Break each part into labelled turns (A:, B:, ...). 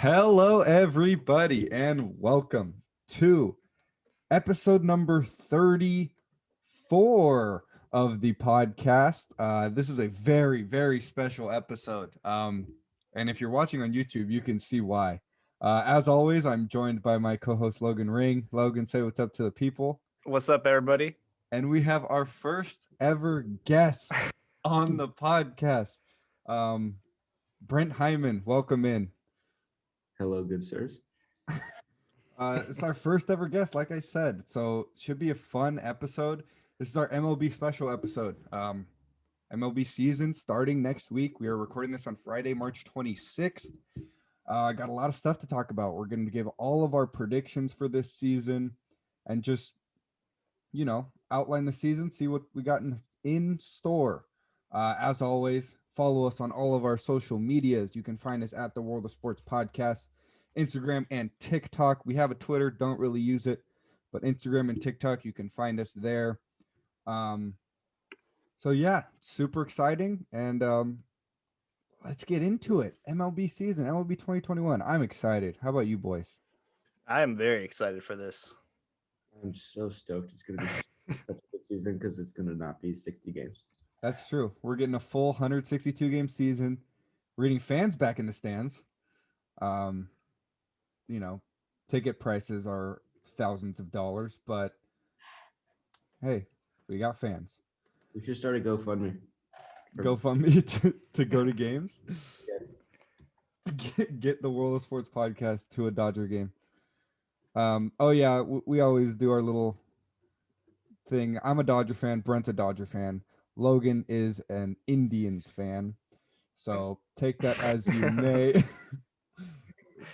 A: Hello, everybody, and welcome to episode number 34 of the podcast. This is a very, very special episode. And if you're watching on YouTube, you can see why. As always, I'm joined by my co-host Logan Ring. Logan, say what's up to the people.
B: What's up, everybody?
A: And we have our first ever guest on the podcast. Brent Hyman, welcome in.
C: Hello, good sirs.
A: It's our first ever guest, like I said. So should be a fun episode. This is our MLB special episode. MLB season starting next week. We are recording this on Friday, March 26th. Got a lot of stuff to talk about. We're going to give all of our predictions for this season and just, outline the season, see what we got in store. As always, follow us on all of our social medias. You can find us at the World of Sports Podcast, Instagram and TikTok. We have a Twitter, don't really use it, but Instagram and TikTok, you can find us there. So yeah, super exciting, and let's get into it. MLB season, MLB 2021. I'm excited. How about you boys?
B: I am very excited for this.
C: I'm so stoked. It's going to be such a good season because it's going to not be 60 games.
A: That's true. We're getting a full 162 game season. We're getting fans back in the stands. Ticket prices are thousands of dollars, but hey, we got fans.
C: We should start a GoFundMe.
A: GoFundMe to go to games. Get the World of Sports Podcast to a Dodger game. We always do our little thing. I'm a Dodger fan. Brent's a Dodger fan. Logan is an Indians fan. So take that as you may.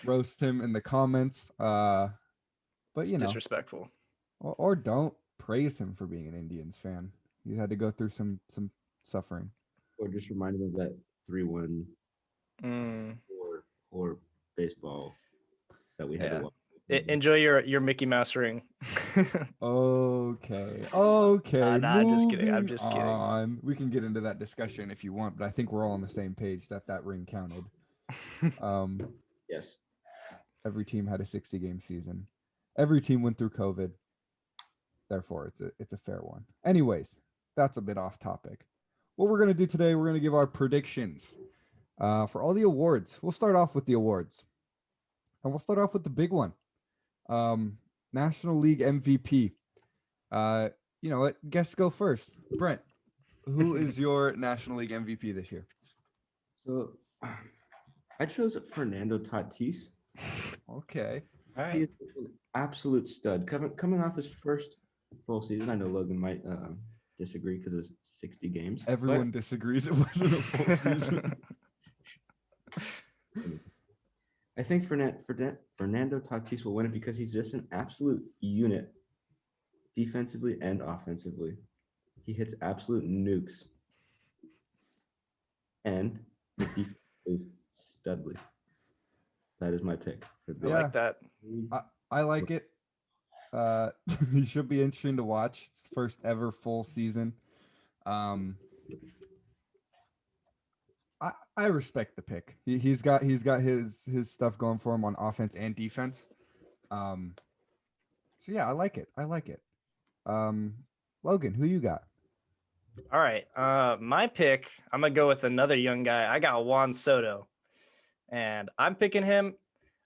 A: Roast him in the comments. But
B: It's disrespectful.
A: Or don't praise him for being an Indians fan. He's had to go through some suffering.
C: Or just remind him of that 3-1 or baseball that we had to watch.
B: Enjoy your Mickey Mouse ring.
A: Okay.
B: Nah, just kidding. I'm just
A: kidding. We can get into that discussion if you want, but I think we're all on the same page that ring counted.
C: Yes.
A: Every team had a 60 game season. Every team went through COVID. Therefore, it's a fair one. Anyways, that's a bit off topic. What we're going to do today, we're going to give our predictions for all the awards. We'll start off with the awards. And we'll start off with the big one. National League MVP. Let guests go first. Brent, who is your National League MVP this year?
C: So I chose Fernando Tatis.
A: Okay.
C: All right. He is an absolute stud. Coming off his first full season. I know Logan might disagree because it was 60 games.
A: Everyone disagrees. It wasn't a full season.
C: I think Fernando Tatis will win it because he's just an absolute unit, defensively and offensively. He hits absolute nukes, and the defense is studly. That is my pick for the.
B: I like that.
A: I like it. He should be interesting to watch. It's first ever full season. I respect the pick. He's got his stuff going for him on offense and defense. So yeah, I like it. Logan, who you got?
B: All right. My pick, I'm gonna go with another young guy. I got Juan Soto, and I'm picking him.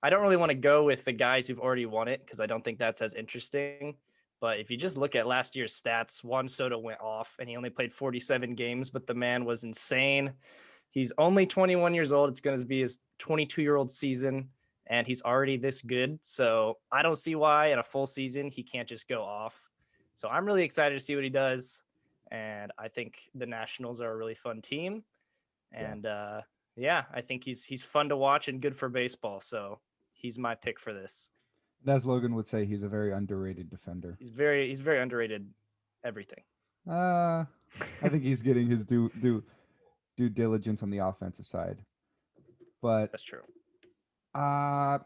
B: I don't really want to go with the guys who've already won it because I don't think that's as interesting. But if you just look at last year's stats, Juan Soto went off, and he only played 47 games, but the man was insane. He's only 21 years old. It's going to be his 22-year-old season, and he's already this good. So I don't see why in a full season he can't just go off. So I'm really excited to see what he does, and I think the Nationals are a really fun team. And I think he's fun to watch and good for baseball. So he's my pick for this.
A: As Logan would say, he's a very underrated defender.
B: He's very underrated. Everything.
A: I think he's getting his due diligence on the offensive side, but
B: that's true.
A: I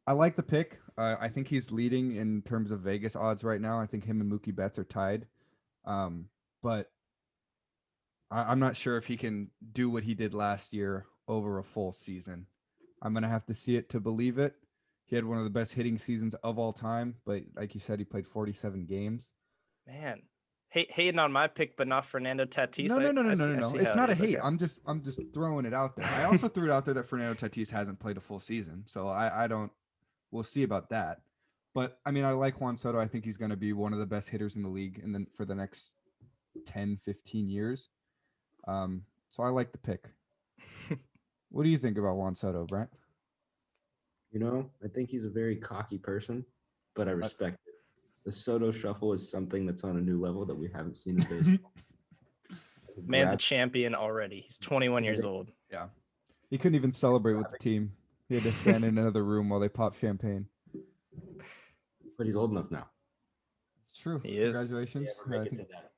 A: like the pick. I think he's leading in terms of Vegas odds right now. I think him and Mookie Betts are tied, but I'm not sure if he can do what he did last year over a full season. I'm gonna have to see it to believe it. He had one of the best hitting seasons of all time, but like you said, he played 47 games.
B: Man, hating on my pick, but not Fernando Tatis.
A: No, no, no, no,
B: I
A: no,
B: see,
A: no,
B: I
A: no.
B: see
A: It's
B: how it
A: not a
B: is.
A: hate.
B: Okay.
A: I'm just throwing it out there. I also threw it out there that Fernando Tatis hasn't played a full season, so I don't. We'll see about that. But I mean, I like Juan Soto. I think he's going to be one of the best hitters in the league, and then for the next 10, 15 years. So I like the pick. What do you think about Juan Soto, Brent?
C: I think he's a very cocky person, but I respect it. The Soto shuffle is something that's on a new level that we haven't seen in baseball.
B: Man's a champion already. He's 21 years old.
A: Yeah. He couldn't even celebrate with the team. He had to stand in another room while they popped champagne.
C: But he's old enough now.
A: It's true.
B: He is.
A: Congratulations.
C: Make it to that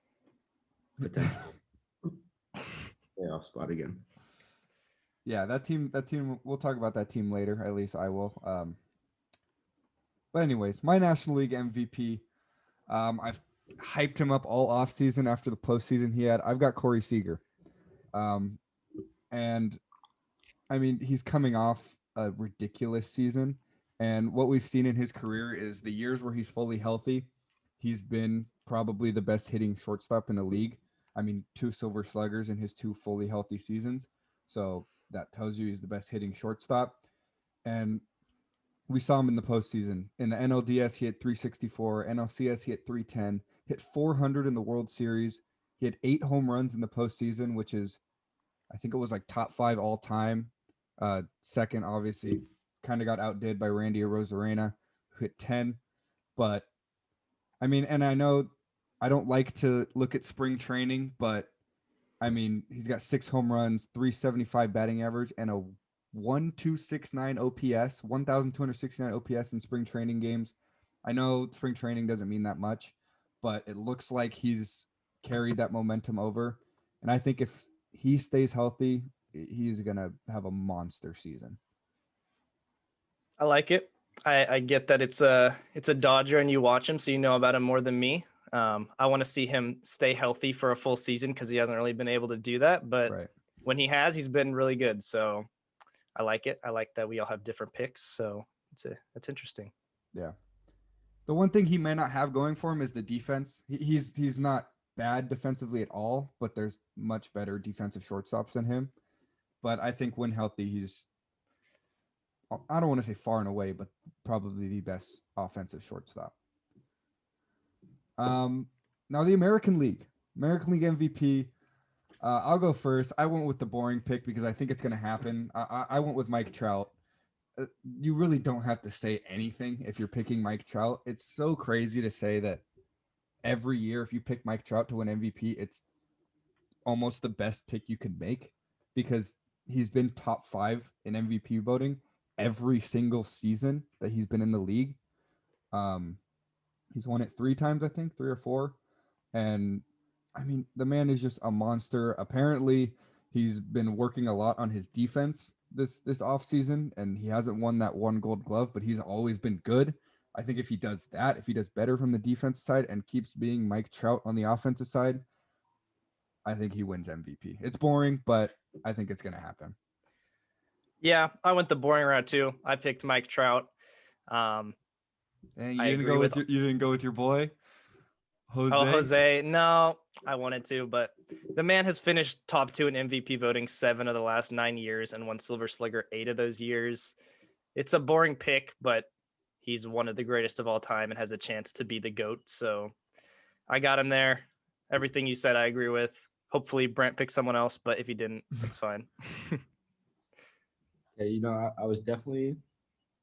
C: potential playoff spot again.
A: Yeah, that team. We'll talk about that team later. At least I will. But anyways, my National League MVP. I've hyped him up all offseason after the postseason he had. I've got Corey Seager. And I mean, he's coming off a ridiculous season. And what we've seen in his career is the years where he's fully healthy, he's been probably the best hitting shortstop in the league. I mean, 2 silver sluggers in his 2 fully healthy seasons. So that tells you he's the best hitting shortstop. And we saw him in the postseason. In the NLDS, he hit 364. NLCS, he hit 310. Hit 400 in the World Series. He had 8 home runs in the postseason, which is, I think it was like top 5 all time. Second, obviously, kind of got outdid by Randy Arozarena, who hit 10. But I mean, and I know I don't like to look at spring training, but I mean, he's got 6 home runs, 375 batting average, and a 1269 OPS, 1269 OPS in spring training games. I know spring training doesn't mean that much, but it looks like he's carried that momentum over. And I think if he stays healthy, he's going to have a monster season.
B: I like it. I get that it's a Dodger and you watch him, so you know about him more than me. I want to see him stay healthy for a full season because he hasn't really been able to do that. But when he has, he's been really good. So I like it. I like that we all have different picks. So that's interesting.
A: Yeah. The one thing he may not have going for him is the defense. He's not bad defensively at all, but there's much better defensive shortstops than him. But I think when healthy, he's, I don't want to say far and away, but probably the best offensive shortstop. Now the American League MVP. I'll go first. I went with the boring pick because I think it's going to happen. I went with Mike Trout. You really don't have to say anything if you're picking Mike Trout. It's so crazy to say that every year, if you pick Mike Trout to win MVP, it's almost the best pick you can make because he's been top 5 in MVP voting every single season that he's been in the league. He's won it 3 times, I think, 3 or 4. And I mean, the man is just a monster. Apparently, he's been working a lot on his defense this offseason, and he hasn't won that 1 Gold Glove, but he's always been good. I think if he does that, if he does better from the defensive side and keeps being Mike Trout on the offensive side, I think he wins MVP. It's boring, but I think it's going to happen.
B: Yeah, I went the boring route too. I picked Mike Trout.
A: And you
B: I
A: didn't
B: agree
A: go
B: with
A: you didn't go with your boy, Jose.
B: Oh, Jose. No, I wanted to, but the man has finished top 2 in MVP voting 7 of the last 9 years and won Silver Slugger 8 of those years. It's a boring pick, but he's one of the greatest of all time and has a chance to be the GOAT. So I got him there. Everything you said, I agree with. Hopefully Brent picked someone else, but if he didn't, it's fine.
C: Yeah, I was definitely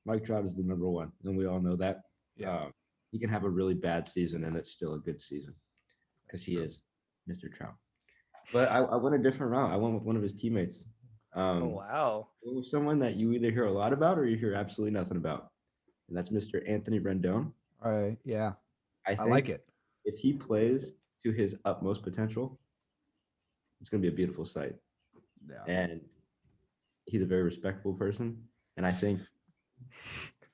C: Mike Trout is the number 1, and we all know that.
A: Yeah.
C: He can have a really bad season, and it's still a good season because he is Mr. Trout. But I went a different route. I went with one of his teammates.
B: Oh, wow.
C: It was someone that you either hear a lot about or you hear absolutely nothing about, and that's Mr. Anthony Rendon.
A: Yeah.
C: I
A: like it.
C: If he plays to his utmost potential, it's going to be a beautiful sight.
A: Yeah.
C: And he's a very respectable person, and I think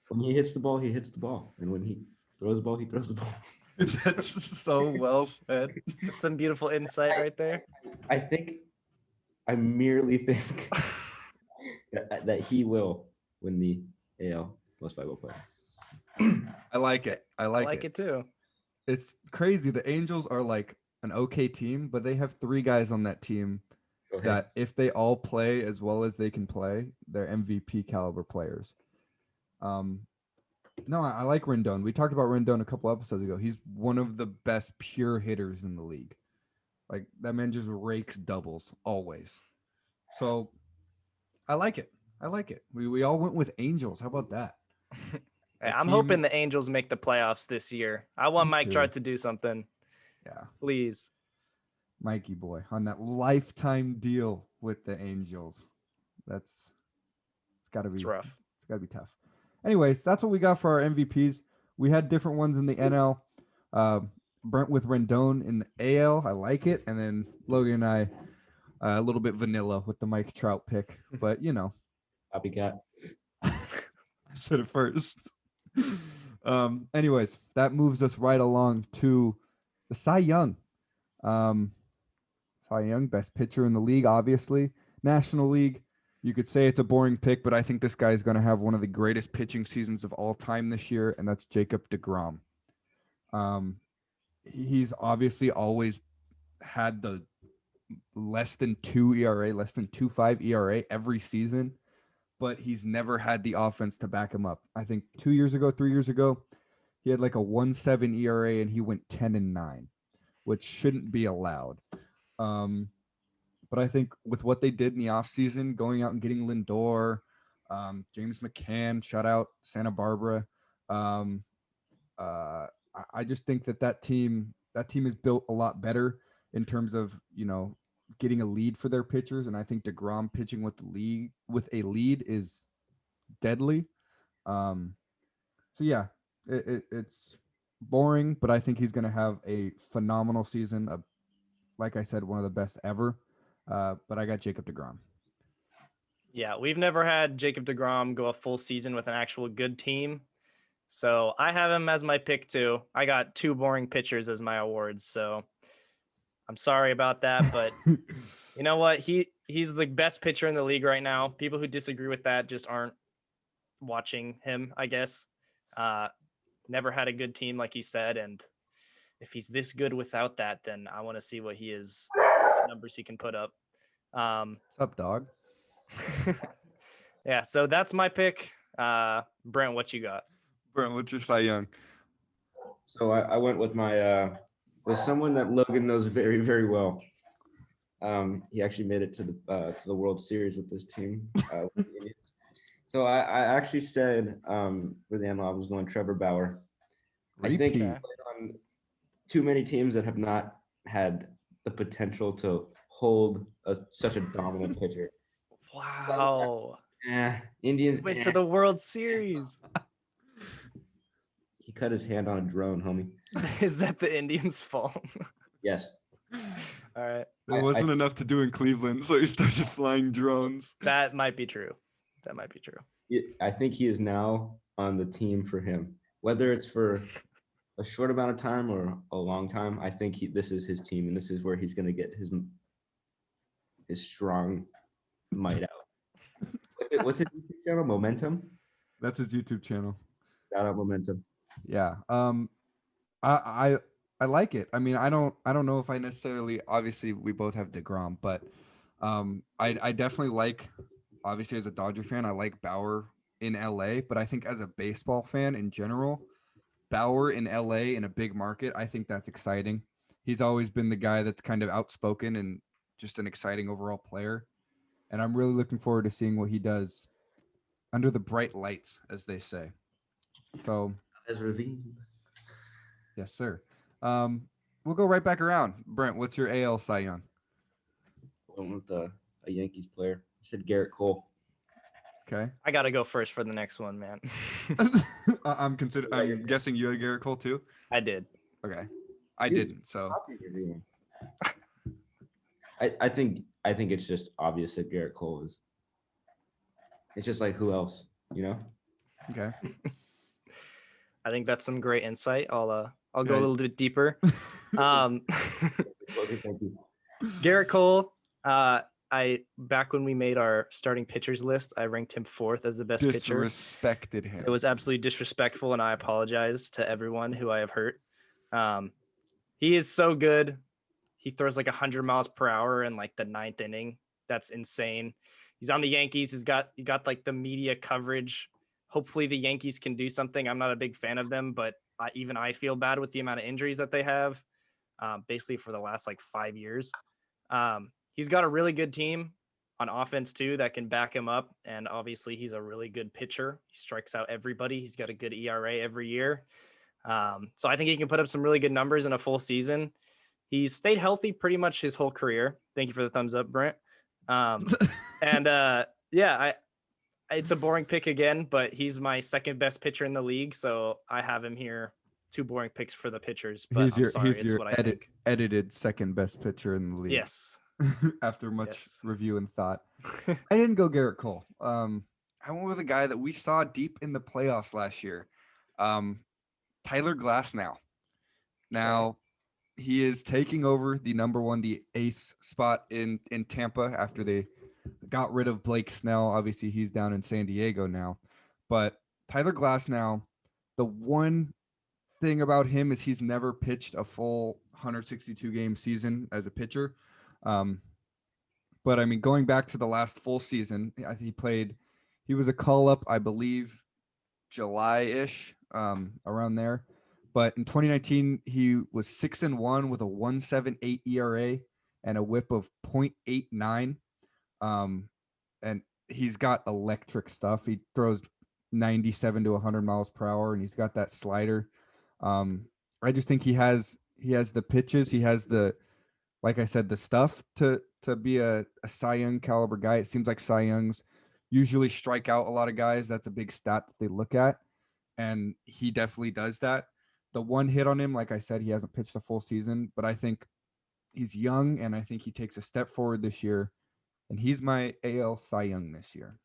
C: when he hits the ball, he hits the ball, and when he throws the ball, he throws the ball.
A: That's so well said.
B: That's some beautiful insight right there.
C: I merely think that he will win the AL Most Valuable Player.
A: I like it. I
B: I
A: like,
B: like it too.
A: It's crazy. The Angels are like an okay team, but they have 3 guys on that team
C: Go ahead.
A: that if they all play as well as they can play, they're MVP caliber players. No, I like Rendon. We talked about Rendon a couple episodes ago. He's one of the best pure hitters in the league. Like that man just rakes doubles always. So I like it. I like it. We all went with Angels. How about that?
B: Hey,
A: A
B: I'm
A: team-
B: hoping the Angels make the playoffs this year. I want
A: Me
B: Mike
A: too.
B: Trout to do something.
A: Yeah,
B: Please.
A: Mikey boy on that lifetime deal with the Angels. It's got to be
B: It's rough.
A: It's got to be tough. Anyways, that's what we got for our MVPs. We had different ones in the NL. Brent with Rendon in the AL. I like it. And then Logan and I, a little bit vanilla with the Mike Trout pick. But, you know,
C: Copycat.
A: I said it first. Anyways, that moves us right along to the Cy Young. Cy Young, best pitcher in the league, obviously. National League, you could say it's a boring pick, but I think this guy is going to have one of the greatest pitching seasons of all time this year, and that's Jacob deGrom. He's obviously always had the less than 2 ERA, less than 2.5 ERA every season, but he's never had the offense to back him up. I think 3 years ago, he had like a 1.7 ERA and he went 10-9, which shouldn't be allowed. But I think with what they did in the offseason, going out and getting Lindor, James McCann, shout out Santa Barbara. I just think that team is built a lot better in terms of, you know, getting a lead for their pitchers. And I think DeGrom pitching with a lead is deadly. So yeah, it's boring, but I think he's going to have a phenomenal season. Like I said, one of the best ever. But I got Jacob deGrom.
B: Yeah, we've never had Jacob deGrom go a full season with an actual good team. So I have him as my pick too. I got 2 boring pitchers as my awards. So I'm sorry about that, but you know what? He's the best pitcher in the league right now. People who disagree with that just aren't watching him, I guess. Never had a good team, like he said, and if he's this good without that, then I want to see what numbers he can put up.
A: What's up, dog?
B: Yeah, so that's my pick. Brent, what you got?
A: Brent, what's your Cy Young?
C: So I went with my with someone that Logan knows very, very well. He actually made it to the World Series with this team. So I actually said for the NL I was going Trevor Bauer. I think he
A: Repeat.
C: played on too many teams that have not had the potential to hold such a dominant pitcher.
B: Wow.
C: Indians
B: Went to the World Series.
C: He cut his hand on a drone, homie.
B: Is that the Indians' fault?
C: Yes.
B: All right.
A: There wasn't enough to do in Cleveland, so he started flying drones.
B: That might be true.
C: I think he is now on the team for him. Whether it's for a short amount of time or a long time, I think this is his team, and this is where he's going to get his strong might out. What's his YouTube channel? Momentum?
A: That's his YouTube channel.
C: Shout out Momentum.
A: Yeah. I like it. I mean, I don't know if I necessarily, obviously we both have DeGrom, but I definitely like, obviously as a Dodger fan, I like Bauer in LA, but I think as a baseball fan in general, Bauer in LA in a big market, I think that's exciting. He's always been the guy that's kind of outspoken and just an exciting overall player. And I'm really looking forward to seeing what he does under the bright lights, as they say. So,
C: As revealed.
A: yes, sir. We'll go right back around. Brent, what's your AL Cy Young?
C: Went with a Yankees player. I said Garrett Cole.
A: Okay.
B: I got to go first for the next one, man.
A: I'm guessing you had Garrett Cole too.
B: I did.
A: Okay. I didn't. So
C: I think it's just obvious that Garrett Cole is. It's just like who else, you know?
A: okay.
B: I think that's some great insight. I'll go a
A: Okay.
B: little bit deeper.
C: Thank you.
B: Garrett Cole, I back when we made our starting pitchers list, I ranked him 4th as the best pitcher.
A: Disrespected him.
B: It was absolutely disrespectful, and I apologize to everyone who I have hurt. He is so good. He throws like 100 miles per hour in like the 9th inning. That's insane. He's on the Yankees. He got like the media coverage. Hopefully the Yankees can do something. I'm not a big fan of them, but even I feel bad with the amount of injuries that they have, basically for the last like 5 years. He's got a really good team on offense too that can back him up, and obviously he's a really good pitcher. He strikes out everybody. He's got a good ERA every year. So I think he can put up some really good numbers in a full season. He's stayed healthy pretty much his whole career. Thank you for the thumbs up, Brent. Yeah, it's a boring pick again, but he's my second best pitcher in the league, so I have him here. 2 boring picks for the pitchers, but
A: he's
B: it's
A: your
B: what I think.
A: edited second best pitcher in the league.
B: Yes.
A: After much review and thought. I didn't go Garrett Cole. I went with a guy that we saw deep in the playoffs last year. Tyler Glasnow. Now, he is taking over the ace spot in Tampa after they got rid of Blake Snell. Obviously, he's down in San Diego now. But Tyler Glasnow, the one thing about him is he's never pitched a full 162 game season as a pitcher. But I mean, going back to the last full season, he was a call up, I believe, July-ish, around there. But in 2019, he was 6-1 with a 1.78 ERA and a WHIP of 0.89. And he's got electric stuff. He throws 97 to 100 miles per hour, and he's got that slider. I just think he has the pitches. He has like I said, the stuff to be a Cy Young caliber guy. It seems like Cy Youngs usually strike out a lot of guys. That's a big stat that they look at, and he definitely does that. The one hit on him, like I said, he hasn't pitched a full season, but I think he's young, and I think he takes a step forward this year, and he's my AL Cy Young this year.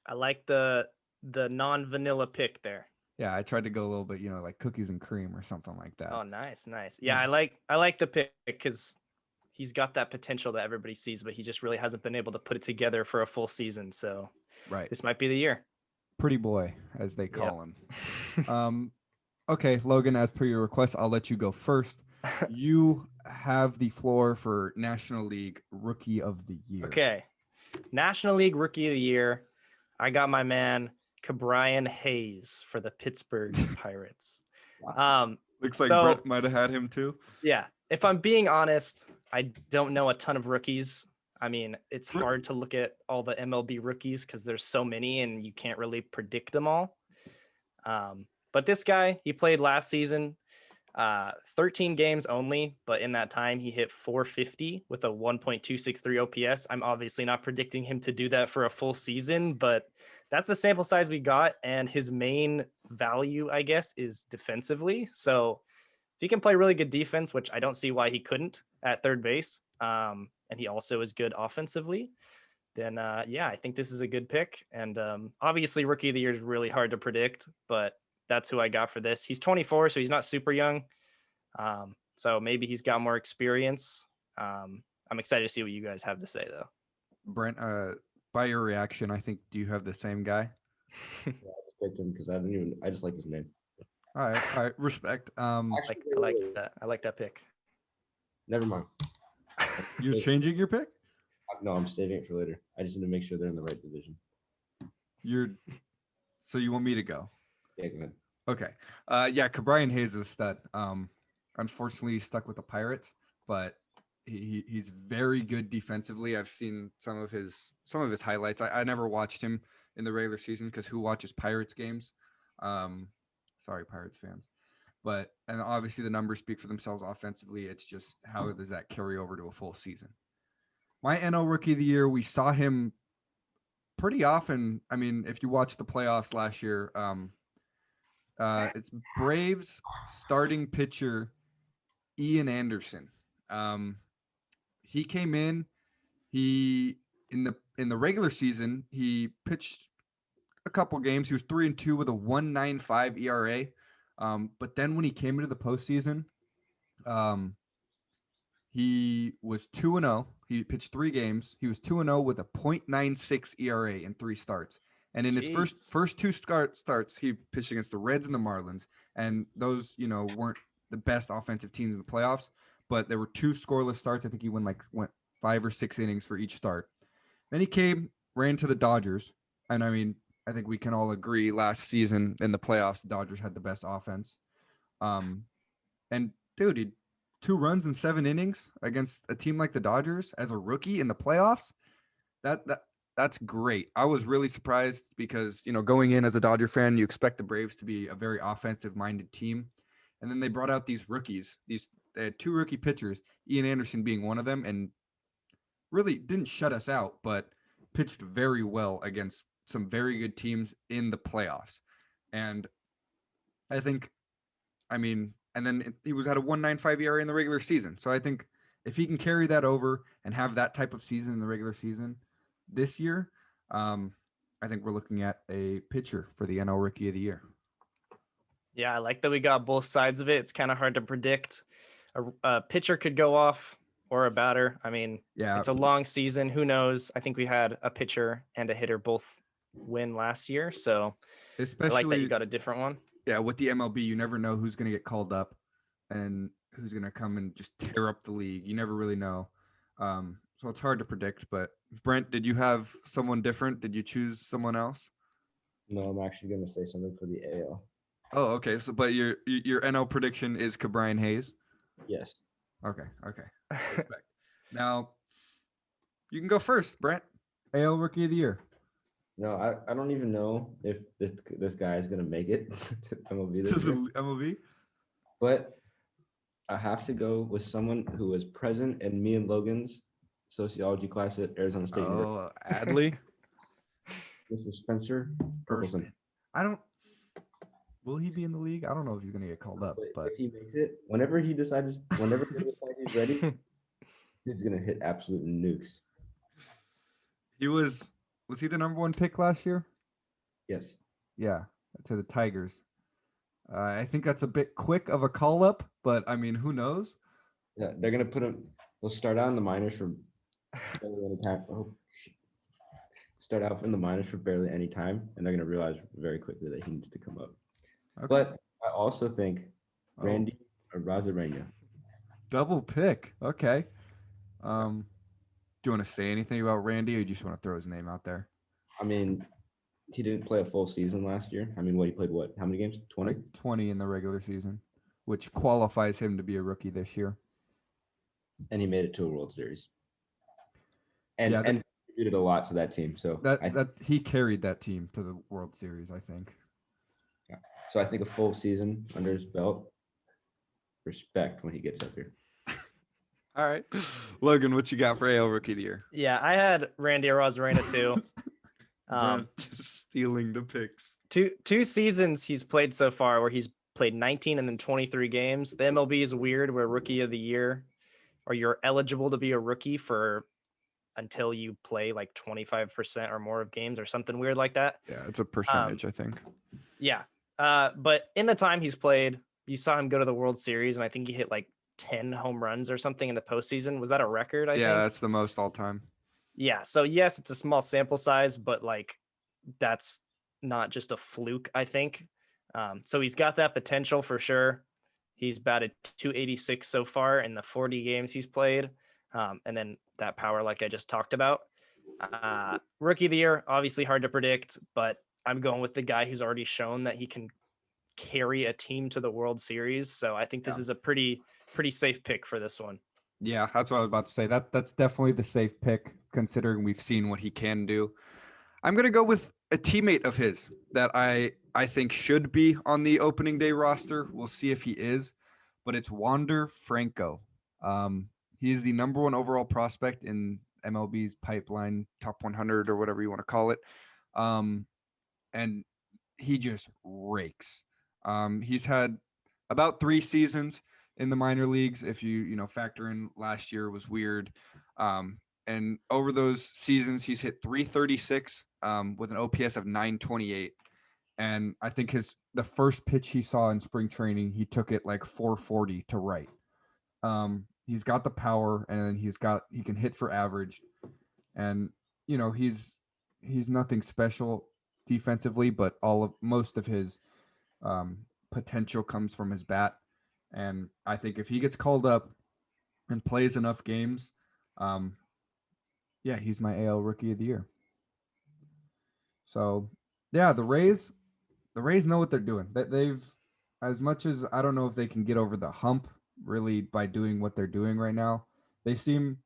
B: I like the non-vanilla pick there.
A: Yeah, I tried to go a little bit, like cookies and cream or something like that.
B: Oh, nice. Yeah, I like the pick because he's got that potential that everybody sees, but he just really hasn't been able to put it together for a full season. So this might be the year.
A: Pretty boy, as they call him. Okay, Logan, as per your request, I'll let you go first. You have the floor for National League Rookie of the Year.
B: Okay, National League Rookie of the Year. I got my man Ke'Bryan Hayes for the Pittsburgh Pirates.
A: Looks like Brent might have had him too.
B: Yeah. If I'm being honest, I don't know a ton of rookies. I mean, it's hard to look at all the MLB rookies because there's so many and you can't really predict them all. But this guy, he played last season, 13 games only, but in that time he hit 450 with a 1.263 OPS. I'm obviously not predicting him to do that for a full season, but that's the sample size we got. And his main value, I guess, is defensively. So if he can play really good defense, which I don't see why he couldn't at third base, and he also is good offensively, then I think this is a good pick. And obviously Rookie of the Year is really hard to predict, but that's who I got for this. He's 24, so he's not super young. So maybe he's got more experience. I'm excited to see what you guys have to say, though.
A: Brent, by your reaction, I think, do you have the same guy?
C: Yeah, I just picked him because I just like his name.
A: All right, respect.
B: I like that pick.
C: Never mind.
A: You're changing your pick?
C: No, I'm saving it for later. I just need to make sure they're in the right division.
A: So you want me to go?
C: Yeah, go ahead.
A: Okay. Ke'Bryan Hayes is a stud. Unfortunately, he's stuck with the Pirates, but he's very good defensively. I've seen some of his highlights. I never watched him in the regular season because who watches Pirates games? Sorry, Pirates fans. And obviously the numbers speak for themselves offensively. It's just how does that carry over to a full season? My NL Rookie of the Year, we saw him pretty often. I mean, if you watch the playoffs last year, it's Braves starting pitcher Ian Anderson. He came in. In the regular season, he pitched a couple games. He was 3-2 with a 1.95 ERA. But then when he came into the postseason, He was 2-0. He pitched 3 games. He was 2-0 with a .96 ERA in 3 starts. And in his first
B: Jeez.
A: first two starts, he pitched against the Reds and the Marlins, and those weren't the best offensive teams in the playoffs. But there were 2 scoreless starts. I think he went 5 or 6 innings for each start. Then he ran to the Dodgers, and I mean, I think we can all agree last season in the playoffs, the Dodgers had the best offense. Um, and dude, he 2 runs in 7 innings against a team like the Dodgers as a rookie in the playoffs. That's great. I was really surprised because going in as a Dodger fan, you expect the Braves to be a very offensive-minded team, and then they brought out these rookies. They had 2 rookie pitchers, Ian Anderson being one of them, and really didn't shut us out, but pitched very well against some very good teams in the playoffs. And I think, I mean, and then he was at a 1.95 ERA in the regular season. So I think if he can carry that over and have that type of season in the regular season this year, I think we're looking at a pitcher for the NL Rookie of the Year.
B: Yeah, I like that we got both sides of it. It's kind of hard to predict. A pitcher could go off or a batter. I mean,
A: Yeah,
B: it's a long season. Who knows? I think we had a pitcher and a hitter both win last year. So I like that
A: especially
B: you got a different one.
A: yeah, with the MLB, you never know who's going to get called up and who's going to come and just tear up the league. You never really know. So it's hard to predict. But Brent, did you have someone different? Did you choose someone else?
C: No, I'm actually going to say something for the AL.
A: Oh, okay. So, but your NL prediction is Cabrian Hayes.
C: Yes.
A: Okay. Respect. Now, you can go first, Brent. AL Rookie of the Year.
C: No, I don't even know if this guy is going to make it to MLB
A: To
C: this year.
A: the MLB.
C: But I have to go with someone who was present in me and Logan's sociology class at Arizona State University.
A: Oh, Adley.
C: Mr. Spencer Torkelson.
A: I don't. Will he be in the league? I don't know if he's going to get called up, but
C: if he makes it, whenever he decides he's ready, dude's going to hit absolute nukes.
A: he was he the number 1 pick last year?
C: Yes.
A: Yeah, to the Tigers. I think that's a bit quick of a call up, but I mean, who knows?
C: Yeah, they're going to put him. They'll start out in the minors for barely any time. Start out in the minors for barely any time, and they're going to realize very quickly that he needs to come up.
A: Okay.
C: But I also think Randy Arozarena.
A: Double pick. Okay. Do you want to say anything about Randy, or you just want to throw his name out there?
C: I mean, he didn't play a full season last year. I mean, he played what? How many games? 20?
A: Like 20 in the regular season, which qualifies him to be a rookie this year.
C: And he made it to a World Series. And
A: Yeah,
C: and contributed a lot to that team. So
A: that he carried that team to the World Series, I think.
C: Yeah. So I think a full season under his belt. Respect when he gets up here.
A: All right. Logan, what you got for AL Rookie of the Year?
B: Yeah, I had Randy Arozarena too.
A: Just stealing the picks.
B: Two seasons he's played so far where he's played 19 and then 23 games. The MLB is weird where Rookie of the Year, or you're eligible to be a rookie for until you play like 25% or more of games or something weird like that.
A: Yeah, it's a percentage, I think.
B: Yeah. But in the time he's played, you saw him go to the World Series, and I think he hit like 10 home runs or something in the postseason. Was that a record? I think
A: that's the most all time.
B: Yeah. So yes, it's a small sample size, but like that's not just a fluke, I think. So he's got that potential for sure. He's batted .286 so far in the 40 games he's played. And then that power, like I just talked about. Rookie of the Year, obviously hard to predict, but I'm going with the guy who's already shown that he can carry a team to the World Series. So I think this is a pretty safe pick for this one.
A: Yeah, that's what I was about to say. That's definitely the safe pick, considering we've seen what he can do. I'm going to go with a teammate of his that I think should be on the opening day roster. We'll see if he is, but it's Wander Franco. He is the number 1 overall prospect in MLB's pipeline, top 100 or whatever you want to call it. And he just rakes. He's had about 3 seasons in the minor leagues. If you factor in last year was weird. And over those seasons, he's hit .336 with an OPS of .928. And I think the first pitch he saw in spring training, he took it like 440 to right. he's got the power, and he can hit for average, and he's nothing special defensively, but most of his potential comes from his bat. And I think if he gets called up and plays enough games, yeah, he's my AL Rookie of the Year. So, yeah, the Rays know what they're doing. They've, as much as I don't know if they can get over the hump really by doing what they're doing right now, they seem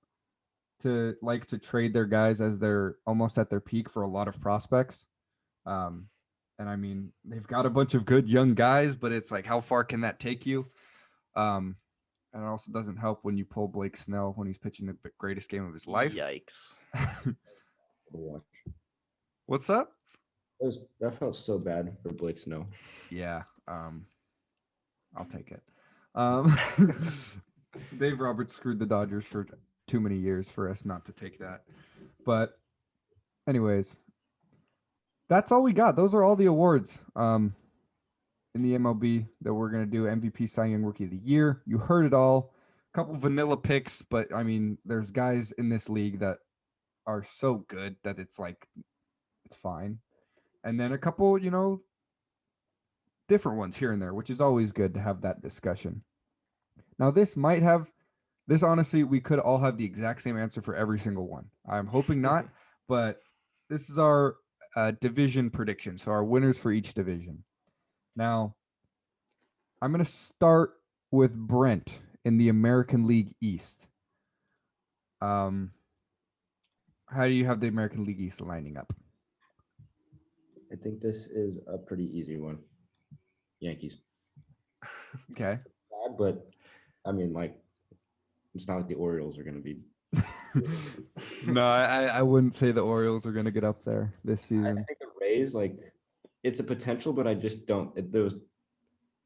A: to like to trade their guys as they're almost at their peak for a lot of prospects. And I mean, they've got a bunch of good young guys, but it's like, how far can that take you? And it also doesn't help when you pull Blake Snell when he's pitching the greatest game of his life.
B: Yikes.
C: Watch.
A: What's up?
C: That felt so bad for Blake Snow.
A: Yeah. I'll take it. Dave Roberts screwed the Dodgers for too many years for us not to take that. But anyways, that's all we got. Those are all the awards in the MLB that we're going to do. MVP, Cy Young, Rookie of the Year. You heard it all. A couple vanilla picks, but I mean, there's guys in this league that are so good that it's like, it's fine. And then a couple, different ones here and there, which is always good to have that discussion. Now, this honestly, we could all have the exact same answer for every single one. I'm hoping not, but this is our division prediction. So our winners for each division. Now, I'm going to start with Brent in the American League East. How do you have the American League East lining up?
C: I think this is a pretty easy one. Yankees.
A: Okay.
C: Bad, but I mean, like, it's not like the Orioles are going to be.
A: No, I wouldn't say the Orioles are going to get up there this
C: I
A: season.
C: think the Rays, like, it's a potential, but I just don't.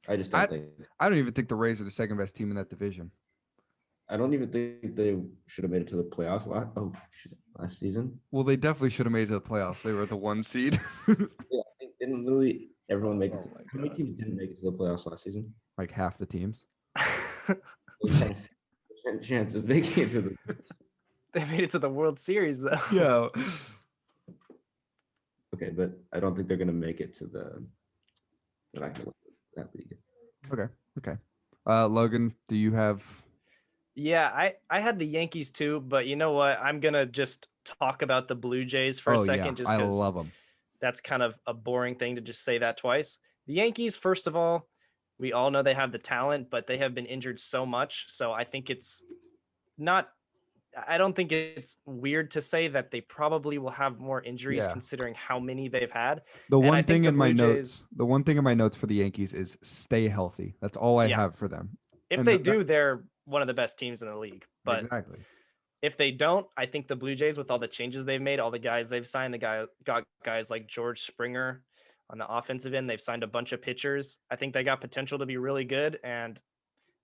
C: I just don't think.
A: I don't even think the Rays are the second best team in that division.
C: I don't even think they should have made it to the playoffs last season.
A: Well, they definitely should have made it to the playoffs. They were the 1 seed.
C: Yeah, I think didn't literally everyone make it.
B: Oh my
C: How many
B: God.
C: teams didn't make it to the playoffs last season?
A: Like half the teams.
C: They had a 50% chance of making it to the.
B: They made it to the World Series, though.
A: Yeah.
C: Okay, but I don't think they're going to make it to that league.
A: Okay. Logan, do you have?
B: Yeah, I had the Yankees too, but you know what? I'm going to just talk about the Blue Jays for a second, just
A: I
B: because
A: love them.
B: that's kind of a boring thing to just say that twice. The Yankees, first of all, we all know they have the talent, but they have been injured so much. So I think I don't think it's weird to say that they probably will have more injuries considering how many they've had.
A: The one thing in my notes for the Yankees is stay healthy. That's all I have for them.
B: If they do, they're one of the best teams in the league. But
A: exactly.
B: If they don't, I think the Blue Jays, with all the changes they've made, all the guys they've signed, got guys like George Springer on the offensive end. They've signed a bunch of pitchers. I think they got potential to be really good. And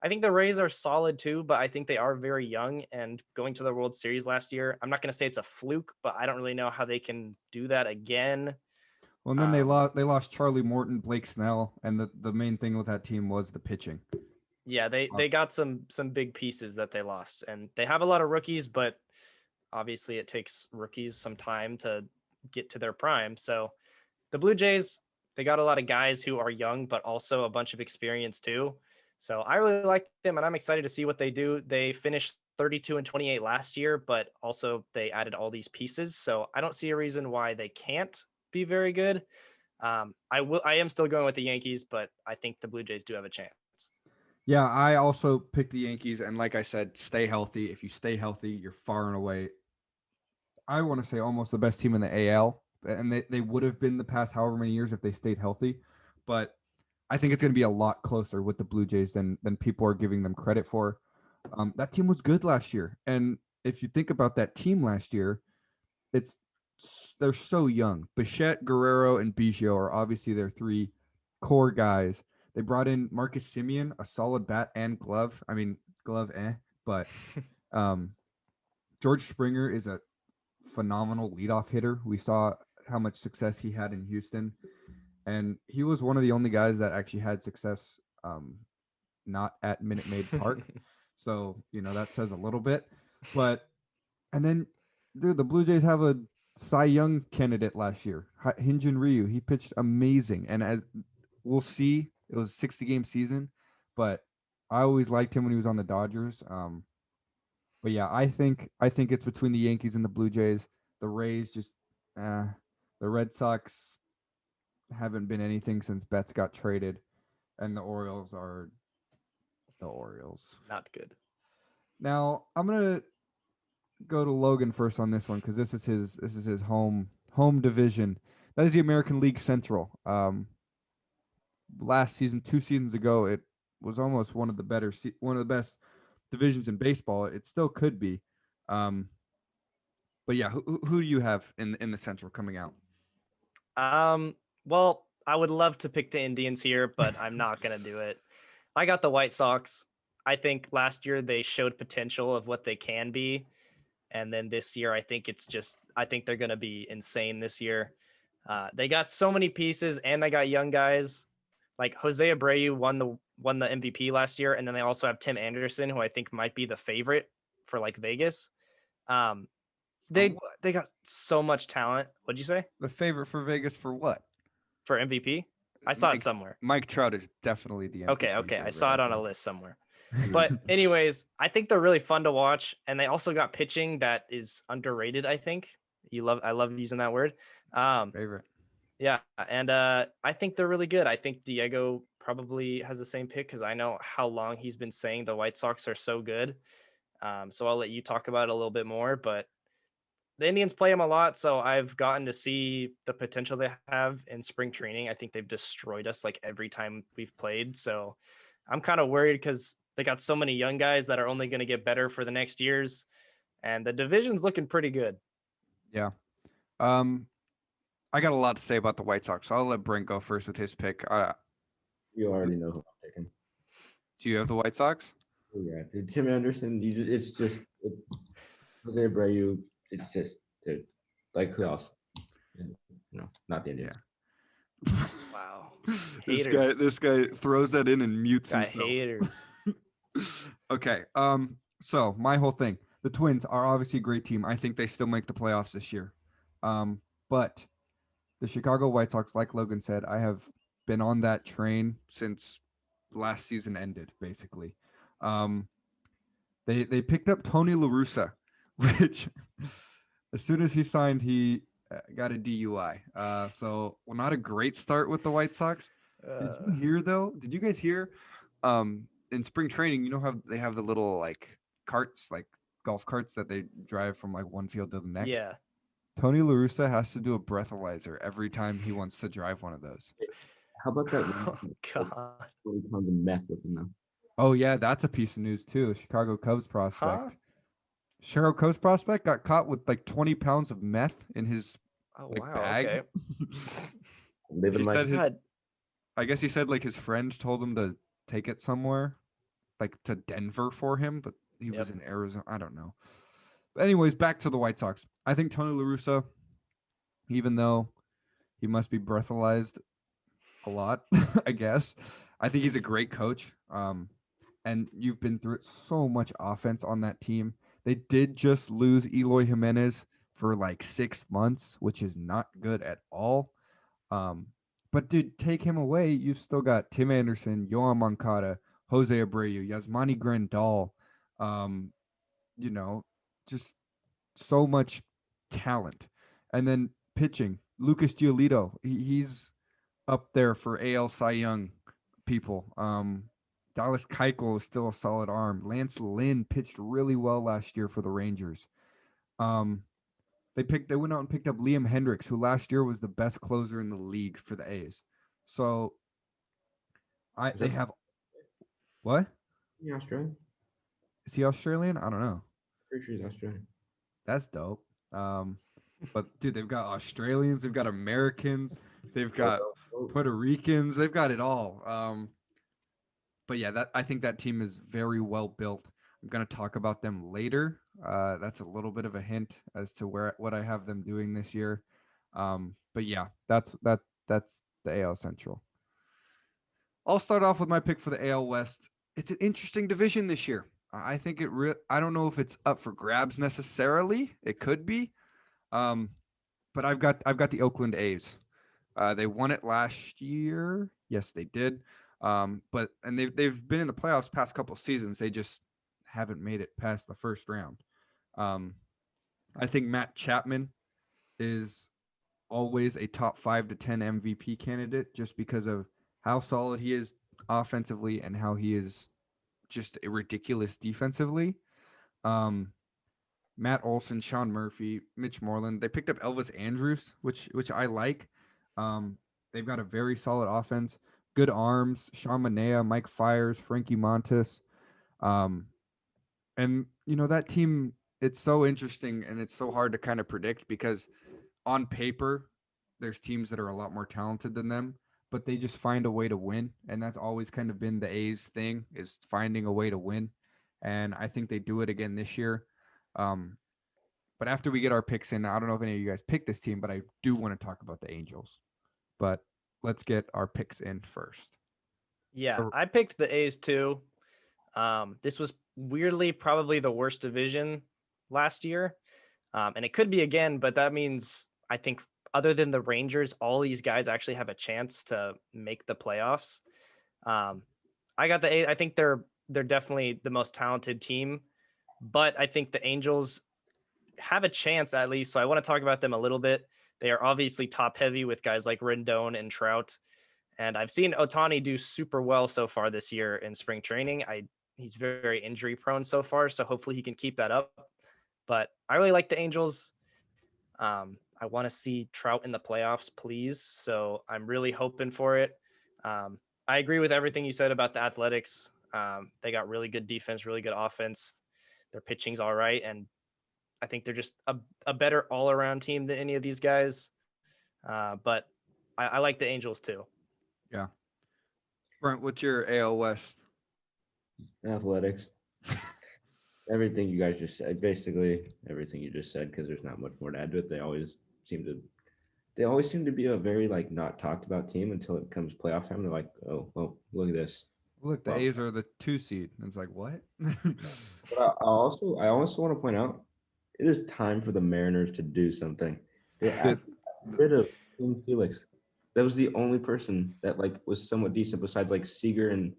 B: I think the Rays are solid too, but I think they are very young, and going to the World Series last year, I'm not going to say it's a fluke, but I don't really know how they can do that again.
A: Well, and then they lost Charlie Morton, Blake Snell, and the main thing with that team was the pitching.
B: Yeah, they got some big pieces that they lost, and they have a lot of rookies, but obviously it takes rookies some time to get to their prime. So the Blue Jays, they got a lot of guys who are young, but also a bunch of experience too. So I really like them, and I'm excited to see what they do. They finished 32-28 last year, but also they added all these pieces. So I don't see a reason why they can't be very good. I am still going with the Yankees, but I think the Blue Jays do have a chance.
A: Yeah, I also picked the Yankees, and like I said, stay healthy. If you stay healthy, you're far and away, I want to say, almost the best team in the AL, and they would have been the past however many years if they stayed healthy. But I think it's going to be a lot closer with the Blue Jays than people are giving them credit for. That team was good last year, and if you think about that team last year, they're so young. Bichette, Guerrero, and Biggio are obviously their three core guys. They brought in Marcus Semien, a solid bat and glove. I mean, glove, but George Springer is a phenomenal leadoff hitter. We saw how much success he had in Houston, and he was one of the only guys that actually had success not at Minute Maid Park. So, that says a little bit. But, and then, dude, the Blue Jays have a Cy Young candidate last year, Hyun-Jin Ryu. He pitched amazing. And as we'll see, it was a 60-game season, but I always liked him when he was on the Dodgers. But yeah, I think it's between the Yankees and the Blue Jays. The Rays just, the Red Sox haven't been anything since Betts got traded, and the Orioles are the Orioles.
B: Not good.
A: Now I'm gonna go to Logan first on this one because this is his home division. That is the American League Central. Last season, 2 seasons ago, it was almost one of the best divisions in baseball. It still could be. But yeah, who do you have in the Central coming out?
B: Well, I would love to pick the Indians here, but I'm not gonna do it. I got the White Sox. I think last year they showed potential of what they can be, and then this year I think they're gonna be insane this year. They got so many pieces, and they got young guys like Jose Abreu won the MVP last year, and then they also have Tim Anderson, who I think might be the favorite for like Vegas. They got so much talent. What'd you say?
A: The favorite for Vegas for what?
B: For MVP? I saw it somewhere.
A: Mike Trout is definitely the MVP.
B: Okay. I saw it on a list somewhere. But anyways, I think they're really fun to watch, and they also got pitching that is underrated. I think I love using that word.
A: Favorite.
B: Yeah, and I think they're really good. I think Diego probably has the same pick because I know how long he's been saying the White Sox are so good. So I'll let you talk about it a little bit more, but the Indians play them a lot, so I've gotten to see the potential they have in spring training. I think they've destroyed us like every time we've played. So I'm kind of worried because they got so many young guys that are only going to get better for the next years, and the division's looking pretty good.
A: Yeah. I got a lot to say about the White Sox, so I'll let Brent go first with his pick.
C: You already know who I'm picking.
A: Do you have the White Sox?
C: Oh, yeah, dude, Tim Anderson. Jose Abreu. It's just, dude, like who else? No, not the Indians.
A: Yeah.
B: Wow.
A: This guy throws that in and mutes himself.
B: Haters.
A: Okay. So my whole thing, the Twins are obviously a great team. I think they still make the playoffs this year. But the Chicago White Sox, like Logan said, I have been on that train since last season ended, basically. They picked up Tony La Russa, which as soon as he signed, he got a DUI. So not a great start with the White Sox. Did you hear though? Did you guys hear? In spring training, you know how they have the little like carts, like golf carts that they drive from like one field to the next.
B: Yeah.
A: Tony La Russa has to do a breathalyzer every time he wants to drive one of those.
C: How about that?
B: Oh, God.
C: 40 pounds of meth with him now.
A: Oh yeah, that's a piece of news too. Chicago Cubs prospect.
B: Huh?
A: Chicago Cubs prospect got caught with like 20 pounds of meth in his bag.
B: Okay.
C: Living like
A: I guess he said like his friend told him to take it somewhere, like to Denver for him, but he was in Arizona. I don't know. But anyways, back to the White Sox. I think Tony La Russa, even though he must be breathalyzed a lot, I guess, I think he's a great coach. And you've been through so much offense on that team. They did just lose Eloy Jimenez for like 6 months, which is not good at all. But dude, take him away, you've still got Tim Anderson, Yohan Moncada, Jose Abreu, Yasmani Grandal, just so much talent. And then pitching, Lucas Giolito, he's up there for AL Cy Young people. Dallas Keuchel is still a solid arm. Lance Lynn pitched really well last year for the Rangers. They went out and picked up Liam Hendricks, who last year was the best closer in the league for the A's. So they have what?
C: Is he Australian?
A: Is he Australian? I don't know.
C: Pretty sure he's Australian.
A: That's dope. But dude, they've got Australians, they've got Americans, they've got Puerto Ricans, they've got it all. But yeah, I think that team is very well built. I'm gonna talk about them later. That's a little bit of a hint as to what I have them doing this year. But yeah, that's the AL Central. I'll start off with my pick for the AL West. It's an interesting division this year. I think I don't know if it's up for grabs necessarily. It could be. Um, but I've got the Oakland A's. They won it last year. Yes, they did. But and they've been in the playoffs past couple seasons. They just haven't made it past the first round. Um, I think Matt Chapman is always a top 5 to 10 MVP candidate just because of how solid he is offensively and how he is just ridiculous defensively. Um, Matt Olson, Sean Murphy, Mitch Moreland. They picked up Elvis Andrews, which I like. They've got a very solid offense, good arms. Sean Manea, Mike Fires, Frankie Montes. Um, and that team. It's so interesting and it's so hard to kind of predict because on paper, there's teams that are a lot more talented than them, but they just find a way to win, and that's always kind of been the A's thing is finding a way to win, and I think they do it again this year. Um, but after we get our picks in, I don't know if any of you guys picked this team, but I do want to talk about the Angels. But let's get our picks in first.
B: Yeah, I picked the A's too. This was weirdly probably the worst division last year. And it could be again, but that means I think other than the Rangers, all these guys actually have a chance to make the playoffs. I got the A's. I think they're definitely the most talented team, but I think the Angels have a chance at least. So I want to talk about them a little bit. They are obviously top heavy with guys like Rendon and Trout. And I've seen Otani do super well so far this year in spring training. He's very injury prone so far, so hopefully he can keep that up. But I really like the Angels. I want to see Trout in the playoffs, please. So I'm really hoping for it. I agree with everything you said about the Athletics. They got really good defense, really good offense. Their pitching's all right, and I think they're just a better all around team than any of these guys. But I like the Angels too.
A: Yeah. Brent, what's your AL West?
C: Athletics. Everything you guys just said, basically everything you just said, because there's not much more to add to it. Seem to, they always seem to be a very like not talked about team until it comes playoff time. They're like, oh, well, look at this.
A: Look, the
C: Well,
A: A's are the 2 seed. It's like, what?
C: but I also want to point out, it is time for the Mariners to do something. They
A: Good.
C: actually got rid of King Felix. That was the only person that like was somewhat decent besides like Seager and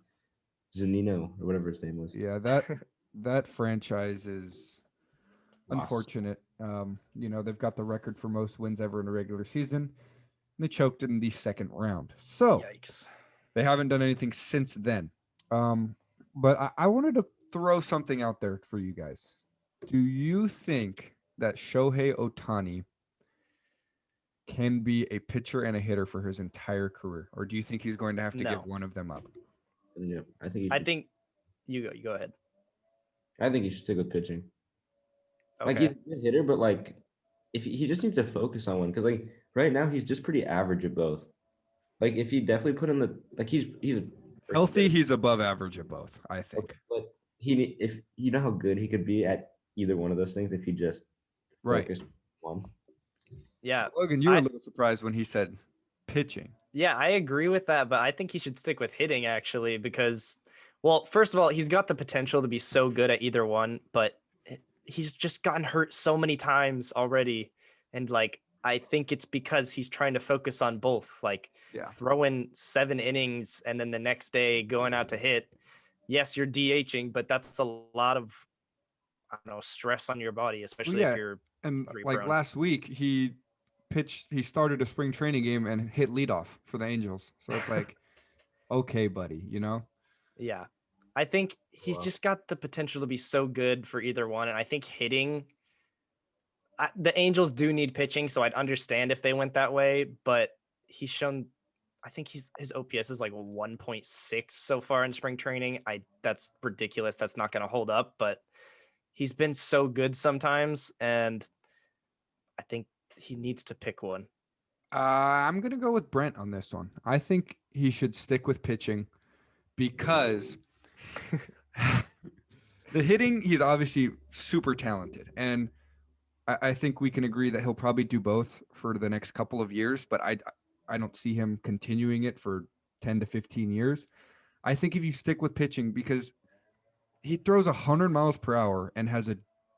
C: Zanino or whatever his name was.
A: Yeah, that franchise is
C: Lost.
A: unfortunate. They've got the record for most wins ever in a regular season. And they choked in the second round. So
B: Yikes.
A: they haven't done anything since then. But I wanted to throw something out there for you guys. Do you think that Shohei Otani can be a pitcher and a hitter for his entire career? Or do you think he's going to have to give
B: No.
A: one of them up?
C: Yeah, I think
B: I think you go ahead.
C: I think he should stick with pitching. Like
B: Okay.
C: he's a good hitter, but like if he just needs to focus on one, because like right now he's just pretty average at both. Like if he definitely put in the like he's
A: Healthy, he's above average at both, I think.
C: but if you know how good he could be at either one of those things if he just
A: Right.
C: focused on one.
B: Yeah.
A: Logan, you were a little surprised when he said pitching.
B: Yeah, I agree with that, but I think he should stick with hitting actually because well, first of all, he's got the potential to be so good at either one, but he's just gotten hurt so many times already. And like I think it's because he's trying to focus on both, like throwing 7 innings and then the next day going out to hit. Yes, you're DHing, but that's a lot of I don't know, stress on your body, especially if you're
A: and like
B: prone.
A: last week he started a spring training game and hit leadoff for the Angels. So it's like, okay, buddy,
B: Yeah. I think he's just got the potential to be so good for either one. And I think hitting, the Angels do need pitching. So I'd understand if they went that way. But he's shown, I think his OPS is like 1.6 so far in spring training. That's ridiculous. That's not going to hold up. But he's been so good sometimes. And I think he needs to pick one.
A: I'm going to go with Brent on this one. I think he should stick with pitching because the hitting, he's obviously super talented. And I think we can agree that he'll probably do both for the next couple of years, but I don't see him continuing it for 10 to 15 years. I think if you stick with pitching, because he throws 100 miles per hour and has a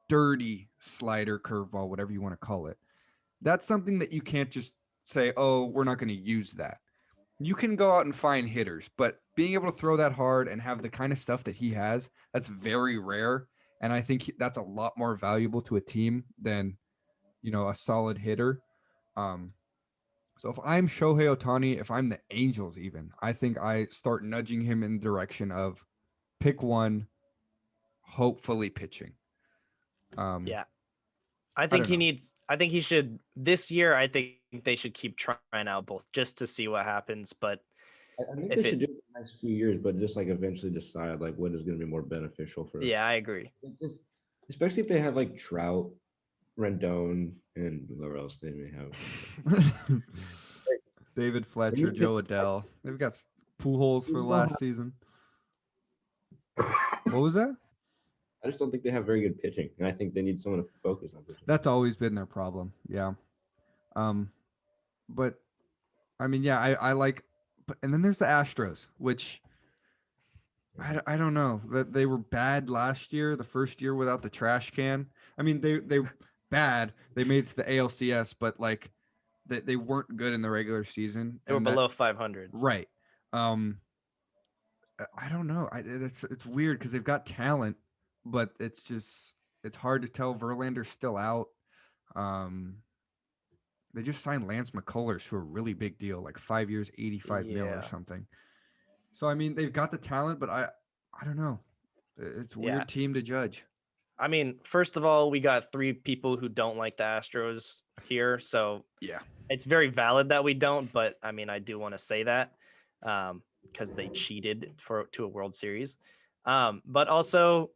A: dirty slider, curveball, whatever you want to call it. That's something that you can't just say, oh, we're not going to use that. You can go out and find hitters, but being able to throw that hard and have the kind of stuff that he has, that's very rare. And I think that's a lot more valuable to a team than, a solid hitter. Um, so if I'm Shohei Otani, if I'm the Angels even, I think I start nudging him in the direction of pick one, hopefully pitching.
B: Yeah. I
A: don't
B: think he
A: know.
B: needs. I think he should this year. I think they should keep trying out both just to see what happens. But
C: I think they
B: if
C: should
B: it,
C: do it the next few years, but just like eventually decide like what is going to be more beneficial for.
B: yeah, I agree.
C: Just, especially if they have like Trout, Rendon, and whoever else they may have.
A: David Fletcher, Joe Adele. They've got Pujols for last season. What was that?
C: I just don't think they have very good pitching, and I think they need someone to focus on pitching.
A: That's always been their problem. Yeah. But I mean, yeah, I like, and then there's the Astros, which I don't know that they were bad last year, the first year without the trash can. I mean, they bad. They made it to the ALCS, but like they weren't good in the regular season.
B: They were below 500.
A: Right. I don't know. It's weird because they've got talent, but it's hard to tell. Verlander's still out. They just signed Lance McCullers for a really big deal, like 5 years, 85 mil or something. So I mean, they've got the talent, but I don't know. It's a weird team to judge.
B: I mean, first of all, we got 3 people who don't like the Astros here, so
A: yeah,
B: it's very valid that we don't. But I mean, I do want to say that because they cheated to a World Series, but also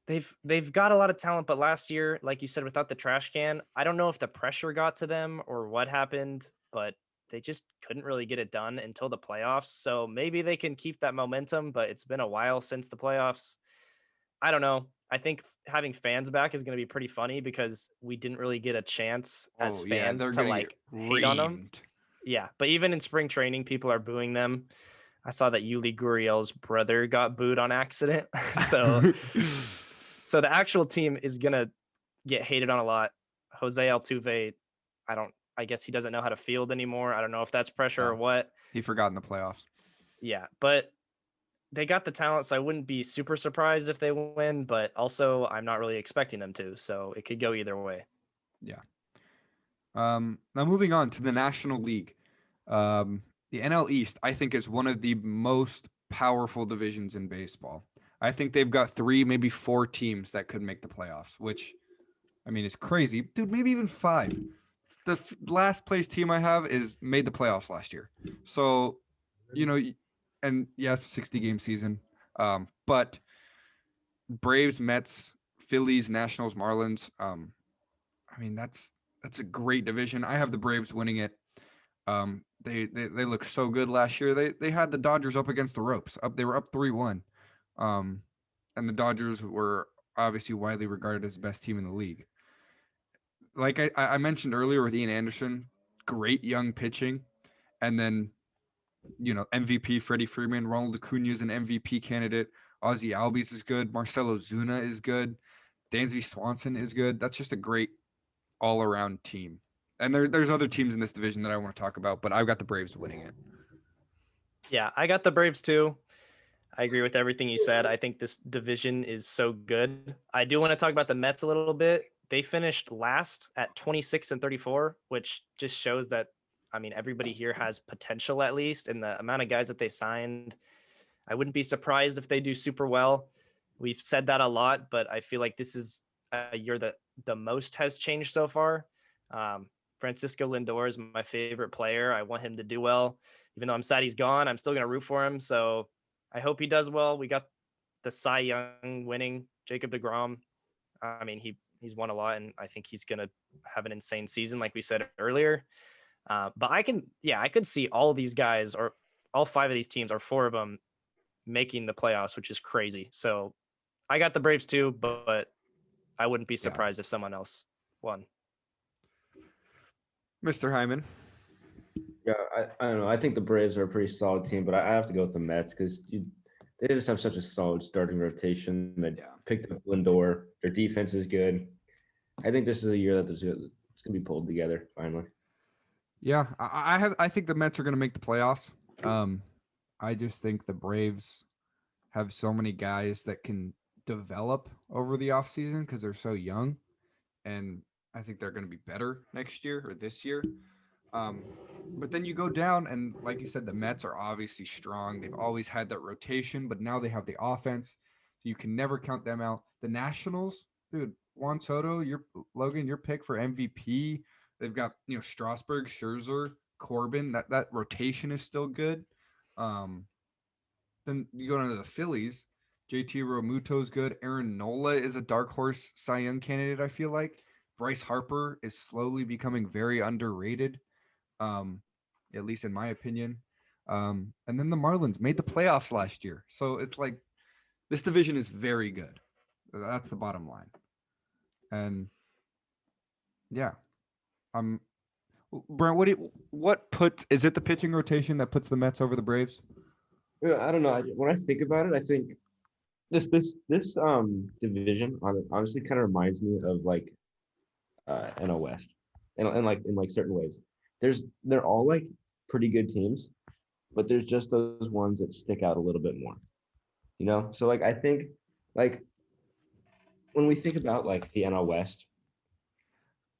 B: they've got a lot of talent. But last year, like you said, without the trash can, I don't know if the pressure got to them or what happened, but they just couldn't really get it done until the playoffs. So maybe they can keep that momentum, but it's been a while since the playoffs. I don't know. I think having fans back is going to be pretty funny because we didn't really get a chance as fans to like hate on them. Yeah, but even in spring training, people are booing them. I saw that Yuli Gurriel's brother got booed on accident. So the actual team is going to get hated on a lot. Jose Altuve, I guess he doesn't know how to field anymore. I don't know if that's pressure or what.
A: He forgot in the playoffs.
B: Yeah, but they got the talent, so I wouldn't be super surprised if they win, but also I'm not really expecting them to, so it could go either way.
A: Yeah. Now moving on to the National League. The NL East, I think, is one of the most powerful divisions in baseball. I think they've got 3, maybe 4 teams that could make the playoffs, which, I mean, is crazy. Dude, maybe even 5. The last place team I have is made the playoffs last year. So, and yes, 60-game season. But Braves, Mets, Phillies, Nationals, Marlins. I mean, that's a great division. I have the Braves winning it. They looked so good last year. They had the Dodgers up against the ropes. They were up 3-1. And the Dodgers were obviously widely regarded as the best team in the league. Like I mentioned earlier with Ian Anderson, great young pitching, and then MVP Freddie Freeman, Ronald Acuna is an MVP candidate. Ozzie Albies is good. Marcelo Zuna is good. Dansby Swanson is good. That's just a great all-around team. And there's other teams in this division that I want to talk about, but I've got the Braves winning it.
B: Yeah, I got the Braves too. I agree with everything you said. I think this division is so good. I do want to talk about the Mets a little bit. They finished last at 26-34, which just shows that, I mean, everybody here has potential at least. And the amount of guys that they signed, I wouldn't be surprised if they do super well. We've said that a lot, but I feel like this is a year that the most has changed so far. Francisco Lindor is my favorite player. I want him to do well. Even though I'm sad he's gone, I'm still going to root for him. So I hope he does well. We got the Cy Young winning, Jacob deGrom. I mean, he's won a lot, and I think he's going to have an insane season, like we said earlier. But I could see all these guys, or all 5 of these teams, or 4 of them, making the playoffs, which is crazy. So I got the Braves too, but I wouldn't be surprised if someone else won.
A: Mr. Hyman.
C: Yeah, I don't know. I think the Braves are a pretty solid team, but I have to go with the Mets because They just have such a solid starting rotation. They
A: Yeah.
C: picked up Lindor. Their defense is good. I think this is a year that it's going to be pulled together finally.
A: Yeah, I think the Mets are going to make the playoffs. I just think the Braves have so many guys that can develop over the offseason because they're so young, and I think they're going to be better next year or this year. But then you go down, and like you said, the Mets are obviously strong. They've always had that rotation, but now they have the offense, so you can never count them out. The Nationals, dude, Juan Soto, Logan, your pick for MVP. They've got Strasburg, Scherzer, Corbin. That rotation is still good. Then you go down to the Phillies. JT Realmuto's good. Aaron Nola is a dark horse Cy Young candidate, I feel like. Bryce Harper is slowly becoming very underrated, um, at least in my opinion. And then the Marlins made the playoffs last year. So it's like this division is very good. That's the bottom line. And yeah. Brent, is it the pitching rotation that puts the Mets over the Braves?
C: Yeah, I don't know. When I think about it, I think this division honestly kind of reminds me of like NL West, and like in like certain ways. They're all like pretty good teams, but there's just those ones that stick out a little bit more. So like I think like when we think about like the NL West,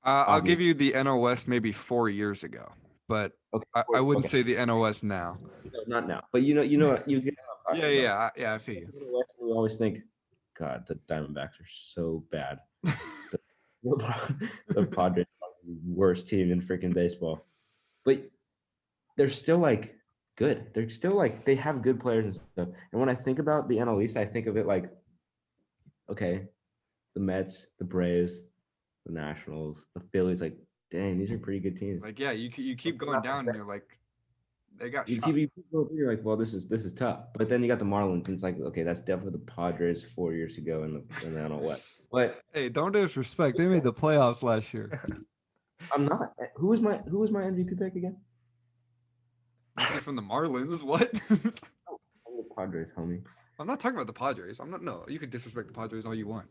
A: I'll give
C: obviously,
A: you the NL West maybe 4 years ago, but
C: okay,
A: I wouldn't
C: okay,
A: say the NL West now.
C: no, not now, but you get what I'm
A: Yeah,
C: talking about.
A: yeah, I feel you.
C: In the West, we always think, God, the Diamondbacks are so bad. The, the Padres are the worst team in freaking baseball, but they're still like good. They're still like they have good players and stuff. And when I think about the NL East, I think of it like, okay, the Mets, the Braves, the Nationals, the Phillies. Like, dang, these are pretty good teams.
A: Like, yeah, you keep going down, and you're like, they got
C: You
A: shot.
C: keep going through, you're like, well, this is tough. But then you got the Marlins, and it's like, okay, that's definitely the Padres 4 years ago in the NL West. But
A: Hey, don't disrespect. They made the playoffs last year.
C: I'm not. Who was my MVP pick again?
A: From the Marlins. What?
C: Oh, I'm the Padres, homie.
A: I'm not talking about the Padres. I'm not. No, you can disrespect the Padres all you want.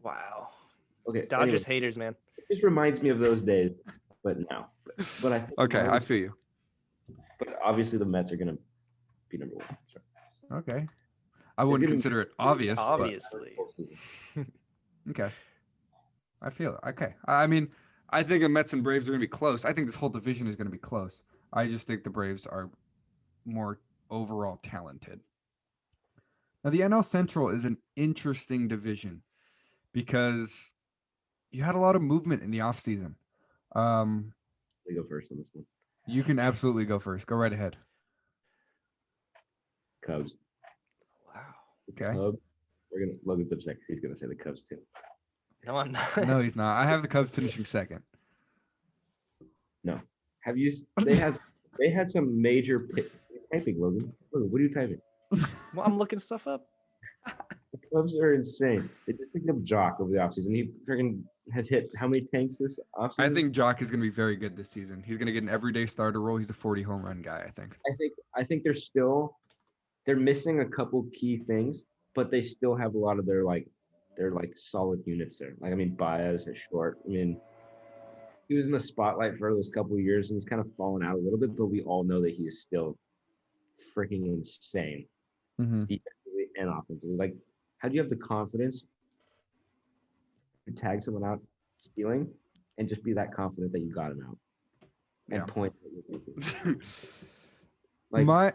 B: Wow.
C: Okay.
B: Dodgers
C: Anyway,
B: haters, man.
C: it just reminds me of those days, but now. But I think
A: Okay, I feel you.
C: But obviously the Mets are gonna be number one. So.
A: Okay, I wouldn't consider it obvious.
B: Obviously.
A: But, okay, I feel it. Okay, I mean, I think the Mets and Braves are going to be close. I think this whole division is going to be close. I just think the Braves are more overall talented. Now, the NL Central is an interesting division because you had a lot of movement in the offseason.
C: We go first on this one.
A: You can absolutely go first. Go right ahead.
C: Cubs.
B: Wow.
A: Okay.
C: Cubs. Logan's upset because he's gonna say the Cubs too.
B: No, I'm not.
A: No, he's not. I have the Cubs finishing second.
C: No. Have you? They had some major typing, Logan. Logan, what are you typing?
B: Well, I'm looking stuff up.
C: The Cubs are insane. They just picked up Jock over the offseason. He freaking has hit how many tanks this offseason?
A: I think Jock is going to be very good this season. He's going to get an everyday starter role. He's a 40 home run guy, I think.
C: I think they're missing a couple key things, but they still have a lot of their solid units there. Like, I mean, Baez is short. I mean, he was in the spotlight for those couple of years and he's kind of fallen out a little bit, but we all know that he is still freaking insane defensively and offensively. Like, how do you have the confidence to tag someone out stealing and just be that confident that you got him out and point at your
A: like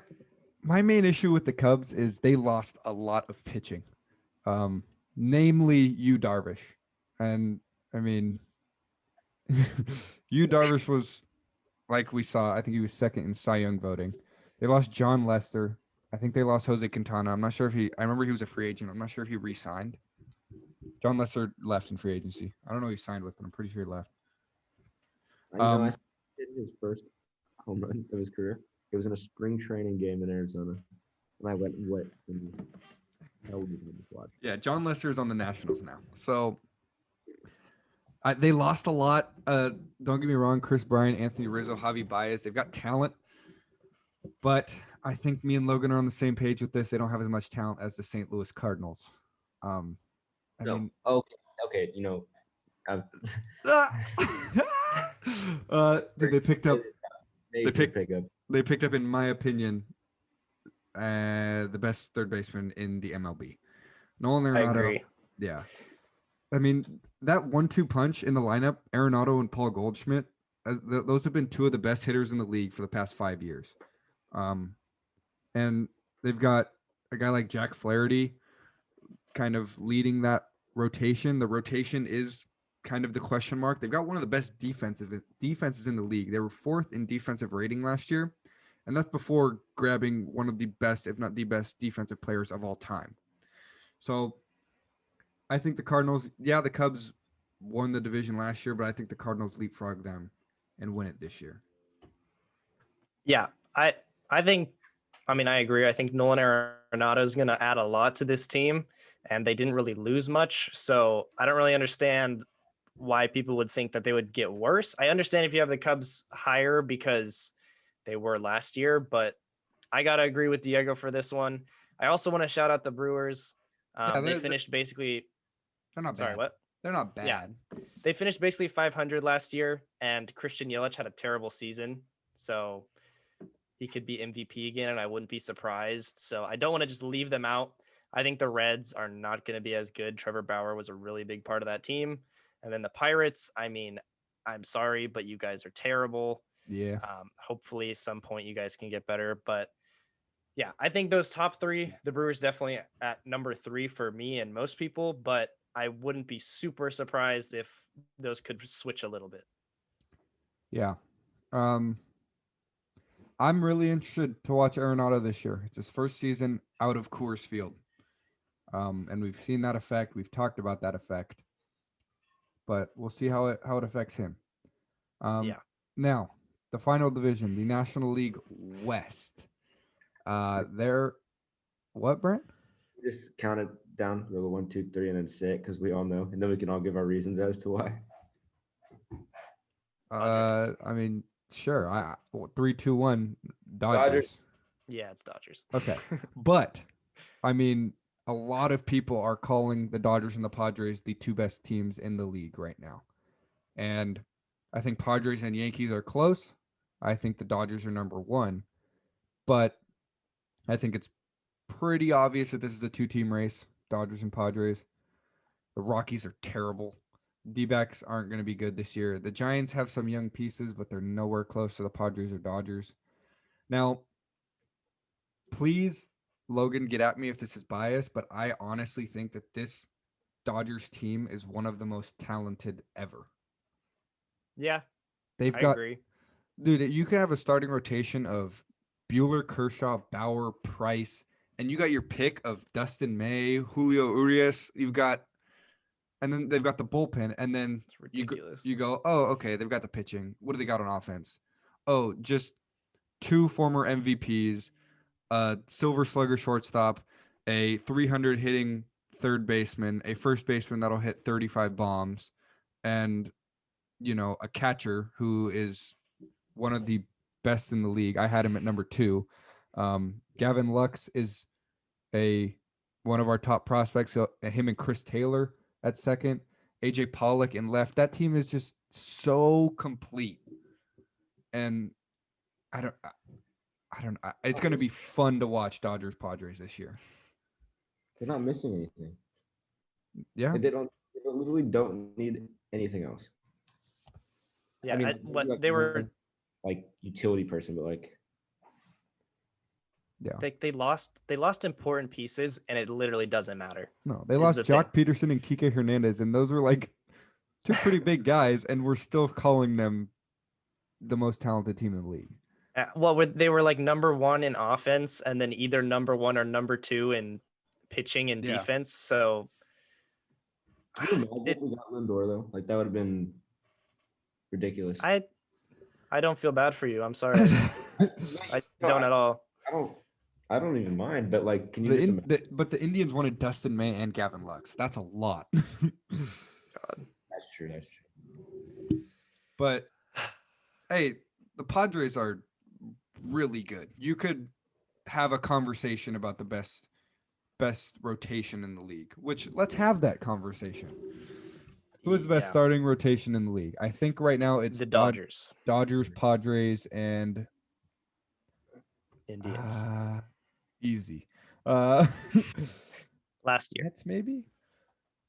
A: my main issue with the Cubs is they lost a lot of pitching, namely Yu Darvish, and I mean, Yu Darvish was like we saw. I think he was second in Cy Young voting. They lost John Lester. I think they lost Jose Quintana. I'm not sure if I remember he was a free agent. I'm not sure if he re-signed. John Lester left in free agency. I don't know who he signed with, but I'm pretty sure he left.
C: I did his first home run of his career. It was in a spring training game in Arizona, and I went wet.
A: Yeah, John Lester is on the Nationals now, so they lost a lot. Don't get me wrong, Chris Bryant, Anthony Rizzo, Javi Baez, they've got talent, but I think me and Logan are on the same page with this. They don't have as much talent as the St. Louis Cardinals. Um, I
C: No.
A: mean,
C: Okay. You know, I've
A: dude, they picked up. They
C: major
A: picked.
C: pickup.
A: They picked up, in my opinion, the best third baseman in the MLB. Nolan
B: I
A: Arenado.
B: agree.
A: Yeah, I mean that 1-2 punch in the lineup, Arenado and Paul Goldschmidt. Those have been two of the best hitters in the league for the past 5 years. And they've got a guy like Jack Flaherty kind of leading that rotation. The rotation is kind of the question mark. They've got one of the best defenses in the league. They were fourth in defensive rating last year, and that's before grabbing one of the best, if not the best, defensive players of all time. So I think the Cardinals, the Cubs won the division last year, but I think the Cardinals leapfrog them and win it this year.
B: Yeah, I think. I mean, I agree. I think Nolan Arenado is going to add a lot to this team, and they didn't really lose much. So I don't really understand why people would think that they would get worse. I understand if you have the Cubs higher because they were last year, but I got to agree with Diego for this one. I also want to shout out the Brewers. They finished basically.
A: They're not bad.
B: Sorry, what?
A: They're not bad.
B: Yeah. They finished basically 500 last year, and Christian Yelich had a terrible season. So he could be MVP again, and I wouldn't be surprised. So I don't want to just leave them out. I think the Reds are not going to be as good. Trevor Bauer was a really big part of that team. And then the Pirates, I mean, I'm sorry, but you guys are terrible.
A: Yeah.
B: Hopefully, at some point, you guys can get better. But yeah, I think those top three, the Brewers definitely at number 3 for me and most people. But I wouldn't be super surprised if those could switch a little bit.
A: Yeah. I'm really interested to watch Arenado this year. It's his first season out of Coors Field. And we've seen that effect. We've talked about that effect. But we'll see how it affects him. Now, the final division, the National League West. They're what, Brent?
C: Just count it down, go 1, 2, 3, and then say it because we all know, and then we can all give our reasons as to why.
A: I mean, sure. 3, 2, 1, Dodgers.
B: Yeah, it's Dodgers.
A: Okay, but I mean, a lot of people are calling the Dodgers and the Padres the two best teams in the league right now, and I think Padres and Yankees are close. I think the Dodgers are number 1, but I think it's pretty obvious that this is a 2-team race, Dodgers and Padres. The Rockies are terrible. D-backs aren't going to be good this year. The Giants have some young pieces, but they're nowhere close to the Padres or Dodgers. Now, please, Logan, get at me if this is biased, but I honestly think that this Dodgers team is one of the most talented ever.
B: Yeah,
A: I agree. Dude, you can have a starting rotation of Buehler, Kershaw, Bauer, Price, and you got your pick of Dustin May, Julio Urias. And then they've got the bullpen, and then
B: it's ridiculous.
A: You go, oh, okay, they've got the pitching. What do they got on offense? Oh, just 2 former MVPs, a Silver Slugger shortstop, a 300 hitting third baseman, a first baseman that'll hit 35 bombs, and a catcher who is one of the best in the league. I had him at number 2. Gavin Lux is one of our top prospects. Him and Chris Taylor at second, AJ Pollock in left. That team is just so complete, and I don't. It's going to be fun to watch Dodgers Padres this year.
C: They're not missing anything.
A: Yeah,
C: they literally don't need anything else.
B: Yeah, I mean, they were
C: like utility person, but like.
A: Yeah,
B: they lost important pieces, and it literally doesn't matter.
A: No, they lost Jock Peterson and Kike Hernandez, and those were like 2 pretty big guys, and we're still calling them the most talented team in the league.
B: Well, they were like number 1 in offense, and then either number 1 or number 2 in pitching and defense. So,
C: we got Lindor though. Like that would have been ridiculous.
B: I don't feel bad for you. I'm sorry. I don't at all.
C: I don't even mind, but like, can you
A: but the Indians wanted Dustin May and Gavin Lux. That's a lot.
C: God. That's true.
A: But hey, the Padres are really good. You could have a conversation about the best rotation in the league. Which let's have that conversation. Who is the best starting rotation in the league? I think right now it's
B: The Dodgers,
A: Dodgers, Padres, and
B: Indians.
A: Easy.
B: Last year.
A: Mets maybe,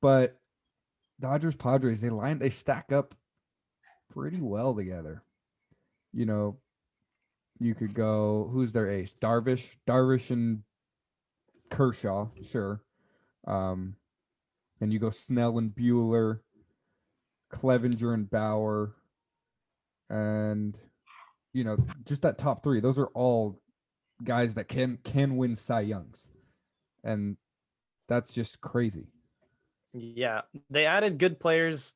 A: but Dodgers, Padres, they stack up pretty well together. You know, you could go. Who's their ace? Darvish, and Kershaw, sure. And you go Snell and Bueller, Clevenger and Bauer, and just that top three. Those are all guys that can win Cy Youngs, and that's just crazy.
B: Yeah, they added good players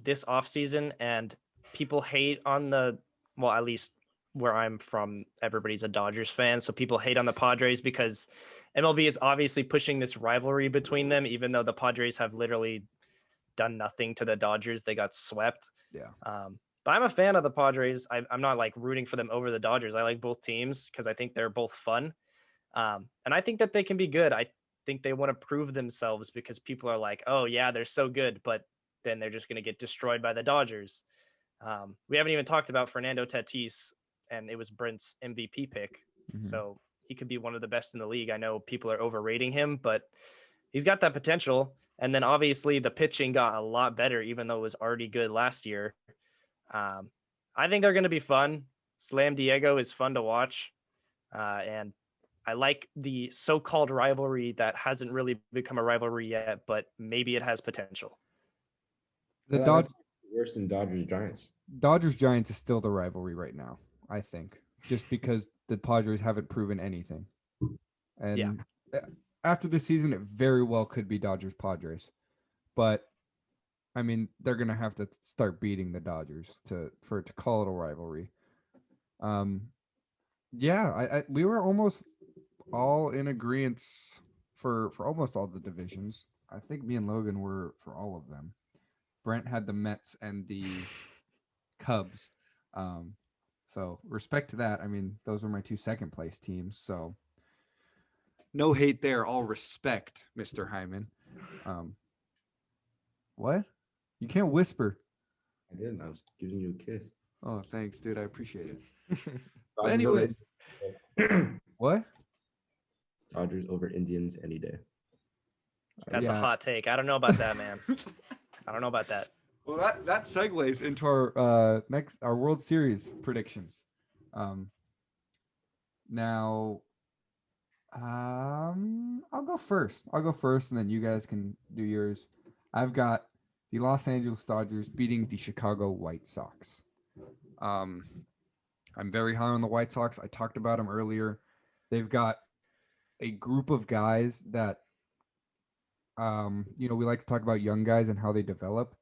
B: this offseason, and people hate on at least where I'm from, everybody's a Dodgers fan, so people hate on the Padres because MLB is obviously pushing this rivalry between them, even though the Padres have literally done nothing to the Dodgers. They got swept.
A: Yeah.
B: But I'm a fan of the Padres. I'm not like rooting for them over the Dodgers. I like both teams because I think they're both fun. And I think that they can be good. I think they want to prove themselves because people are like, oh, yeah, they're so good, but then they're just going to get destroyed by the Dodgers. We haven't even talked about Fernando Tatis, and it was Brent's MVP pick.
A: Mhm.
B: So he could be one of the best in the league. I know people are overrating him, but he's got that potential. And then obviously the pitching got a lot better, even though it was already good last year. I think they're going to be fun. Slam Diego is fun to watch. And I like the so-called rivalry that hasn't really become a rivalry yet, but maybe it has potential.
A: The
C: That's worse than Dodgers Giants.
A: Dodgers Giants is still the rivalry right now, I think, just because the Padres haven't proven anything. And after the season, it very well could be Dodgers Padres, but I mean, they're gonna have to start beating the Dodgers for it to call it a rivalry. We were almost all in agreement for almost all the divisions. I think me and Logan were for all of them. Brent had the Mets and the Cubs. So respect to that. I mean, those were my two second place teams. So no hate there, all respect, Mr. Hyman. What? You can't whisper.
C: I didn't. I was giving you a kiss.
A: Oh, thanks, dude. I appreciate it. But
C: Dodgers
A: anyways, what?
C: Dodgers over Indians any day.
B: That's a hot take. I don't know about that, man. I don't know about that.
A: Well, that segues into our our World Series predictions. Now, I'll go first. And then you guys can do yours. I've got the Los Angeles Dodgers beating the Chicago White Sox. I'm very high on the White Sox. I talked about them earlier. They've got a group of guys that, we like to talk about young guys and how they develop.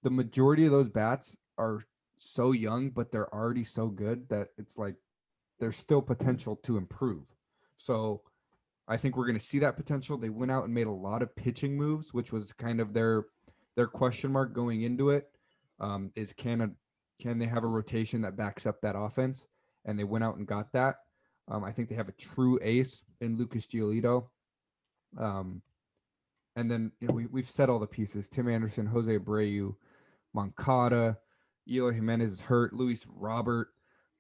A: The majority of those bats are so young, but they're already so good that it's like there's still potential to improve. So I think we're going to see that potential. They went out and made a lot of pitching moves, which was kind of their question mark going into it. Is can they have a rotation that backs up that offense? And they went out and got that. I think they have a true ace in Lucas Giolito. And then we've said all the pieces: Tim Anderson, Jose Abreu, Moncada, Eloy Jimenez is hurt, Luis Robert,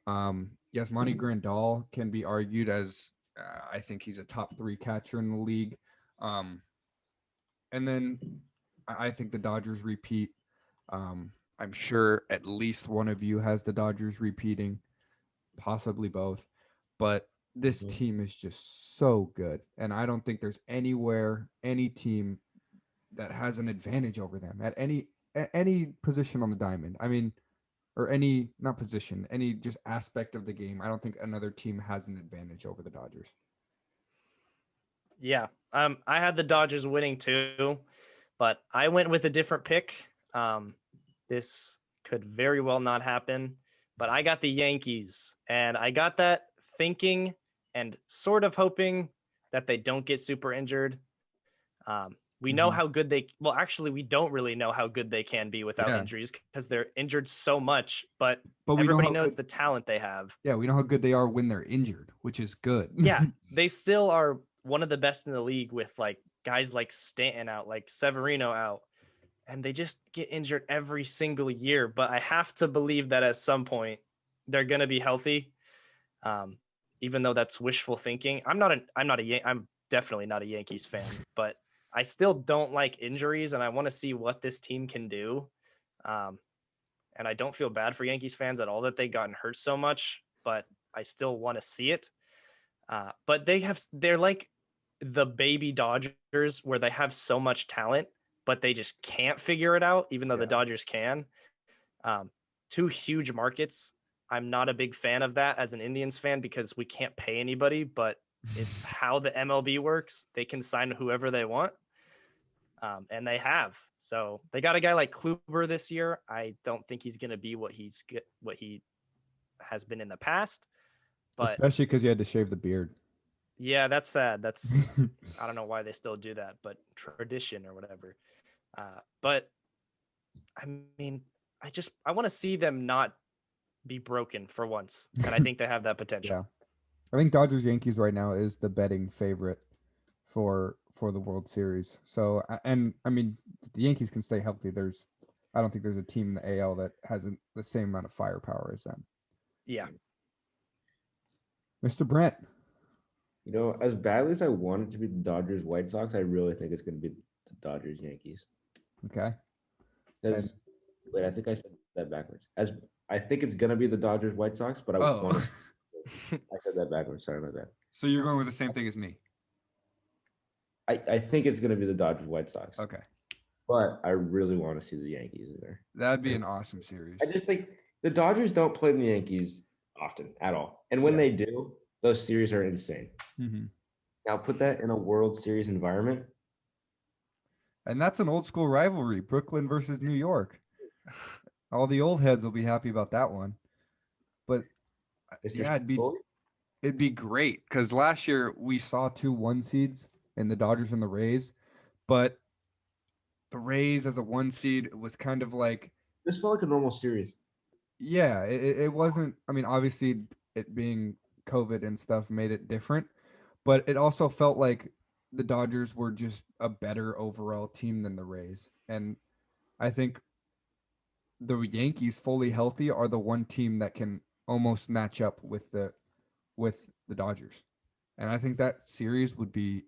A: Yasmani Grandal can be argued as I think he's a top 3 catcher in the league. And then I think the Dodgers repeat. I'm sure at least one of you has the Dodgers repeating, possibly both. But this team is just so good. And I don't think there's any team that has an advantage over them at any position on the diamond. I mean, or not position, any just aspect of the game. I don't think another team has an advantage over the Dodgers.
B: Yeah. I had the Dodgers winning too, but I went with a different pick. This could very well not happen, but I got the Yankees, and I got that thinking and sort of hoping that they don't get super injured. We know
A: Mhm.
B: how good actually, we don't really know how good they can be without
A: Yeah.
B: injuries because they're injured so much, but
A: But we know
B: everybody
A: how
B: knows
A: good,
B: the talent they have.
A: yeah, we know how good they are when they're injured, which is good.
B: Yeah, they still are one of the best in the league with like guys like Stanton out, like Severino out, and they just get injured every single year. But I have to believe that at some point they're gonna be healthy. Even though that's wishful thinking. I'm definitely not a Yankees fan, but I still don't like injuries, and I want to see what this team can do. And I don't feel bad for Yankees fans at all that they gotten hurt so much, but I still want to see it. But they're like the baby Dodgers where they have so much talent, but they just can't figure it out, even though the
A: Yeah.
B: Dodgers can. Two huge markets. I'm not a big fan of that as an Indians fan because we can't pay anybody, but it's how the MLB works. They can sign whoever they want. And they have. So they got a guy like Kluber this year. I don't think he's going to be what he has been in the past. But
A: Especially because you had to shave the beard.
B: yeah, that's sad. I don't know why they still do that, but tradition or whatever. But I mean, I want to see them not be broken for once, and I think they have that potential.
A: Yeah. I think Dodgers Yankees right now is the betting favorite for the World Series. So and I mean the Yankees can stay healthy. I don't think there's a team in the AL that has the same amount of firepower as them.
B: Yeah.
A: Mr. Brent.
C: As badly as I want it to be the Dodgers White Sox, I really think it's going to be the Dodgers Yankees.
A: Okay.
C: Because wait, I think I said that backwards. As I think it's going to be the Dodgers White Sox, but I want to. I said that backwards. Sorry about that.
A: So you're going with the same thing as me.
C: I think it's going to be the Dodgers White Sox.
A: Okay.
C: But I really want to see the Yankees in there.
A: That'd be an awesome series.
C: I just think the Dodgers don't play the Yankees often at all. And when they do, those series are insane.
A: Mm-hmm.
C: Now put that in a World Series environment.
A: And that's an old school rivalry, Brooklyn versus New York. All the old heads will be happy about that one. But yeah, it'd be great because last year we saw 2 1 seeds in the Dodgers and the Rays, but the Rays as a 1 seed was kind of like
C: this felt like a normal series.
A: Yeah, it wasn't. I mean, obviously, it being COVID and stuff made it different, but it also felt like the Dodgers were just a better overall team than the Rays. And I think the Yankees, fully healthy, are the one team that can almost match up with the Dodgers. And I think that series would be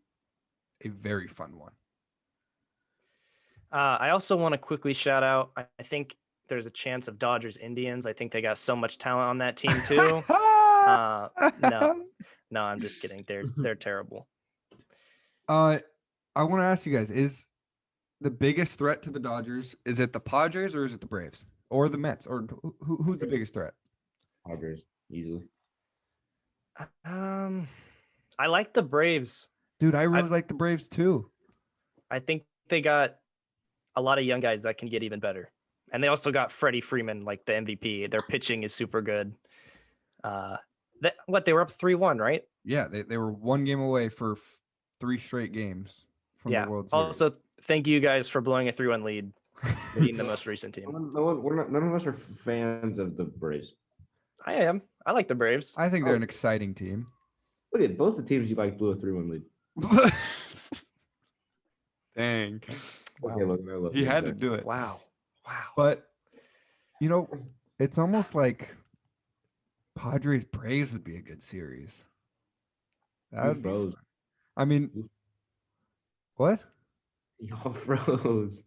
A: a very fun one.
B: I also want to quickly shout out. I think there's a chance of Dodgers Indians. I think they got so much talent on that team too. No, I'm just kidding. They're terrible.
A: I want to ask you guys: is the biggest threat to the Dodgers, is it the Padres or is it the Braves or the Mets, or who's the biggest threat?
C: Padres easily.
B: I like the Braves.
A: Dude, I really like the Braves too.
B: I think they got a lot of young guys that can get even better. And they also got Freddie Freeman, like the MVP. Their pitching is super good. They were up 3-1, right?
A: Yeah, they were 1 game away for 3 straight games from the World Series.
B: Also, thank you guys for blowing a 3-1 lead, beating the most recent team.
C: None of us are fans of the Braves.
B: I am. I like the Braves.
A: I think they're an exciting team.
C: Look at both the teams you like blew a 3-1 lead.
A: Dang.
B: Wow.
C: Okay, look,
A: he had to do it.
B: Wow.
A: But, it's almost like Padres Braves would be a good series. That would be fun. I mean, what?
C: Y'all froze.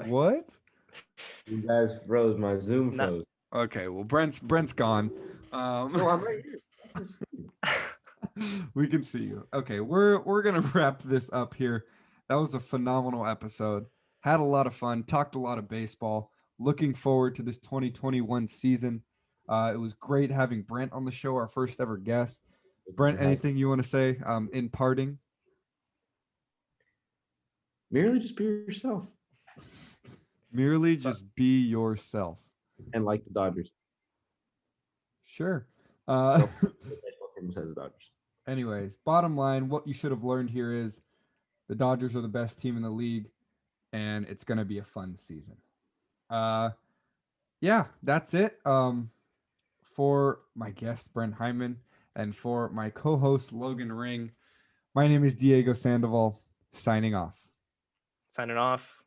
A: What?
C: You guys froze. My Zoom froze.
A: Okay, well, Brent's gone.
C: No, I'm right here.
A: We can see you. Okay, we're gonna wrap this up here. That was a phenomenal episode. Had a lot of fun. Talked a lot of baseball. Looking forward to this 2021 season. It was great having Brent on the show, our first ever guest. Brent, anything you want to say in parting?
C: Merely just be yourself.
A: Merely just be yourself.
C: And like the Dodgers.
A: Sure.
C: Dodgers.
A: Anyways, bottom line, what you should have learned here is The Dodgers are the best team in the league, and it's going to be a fun season. Yeah, that's it. For my guest, Brent Hyman, and for my co-host, Logan Ring, my name is Diego Sandoval, signing off.
B: Signing off.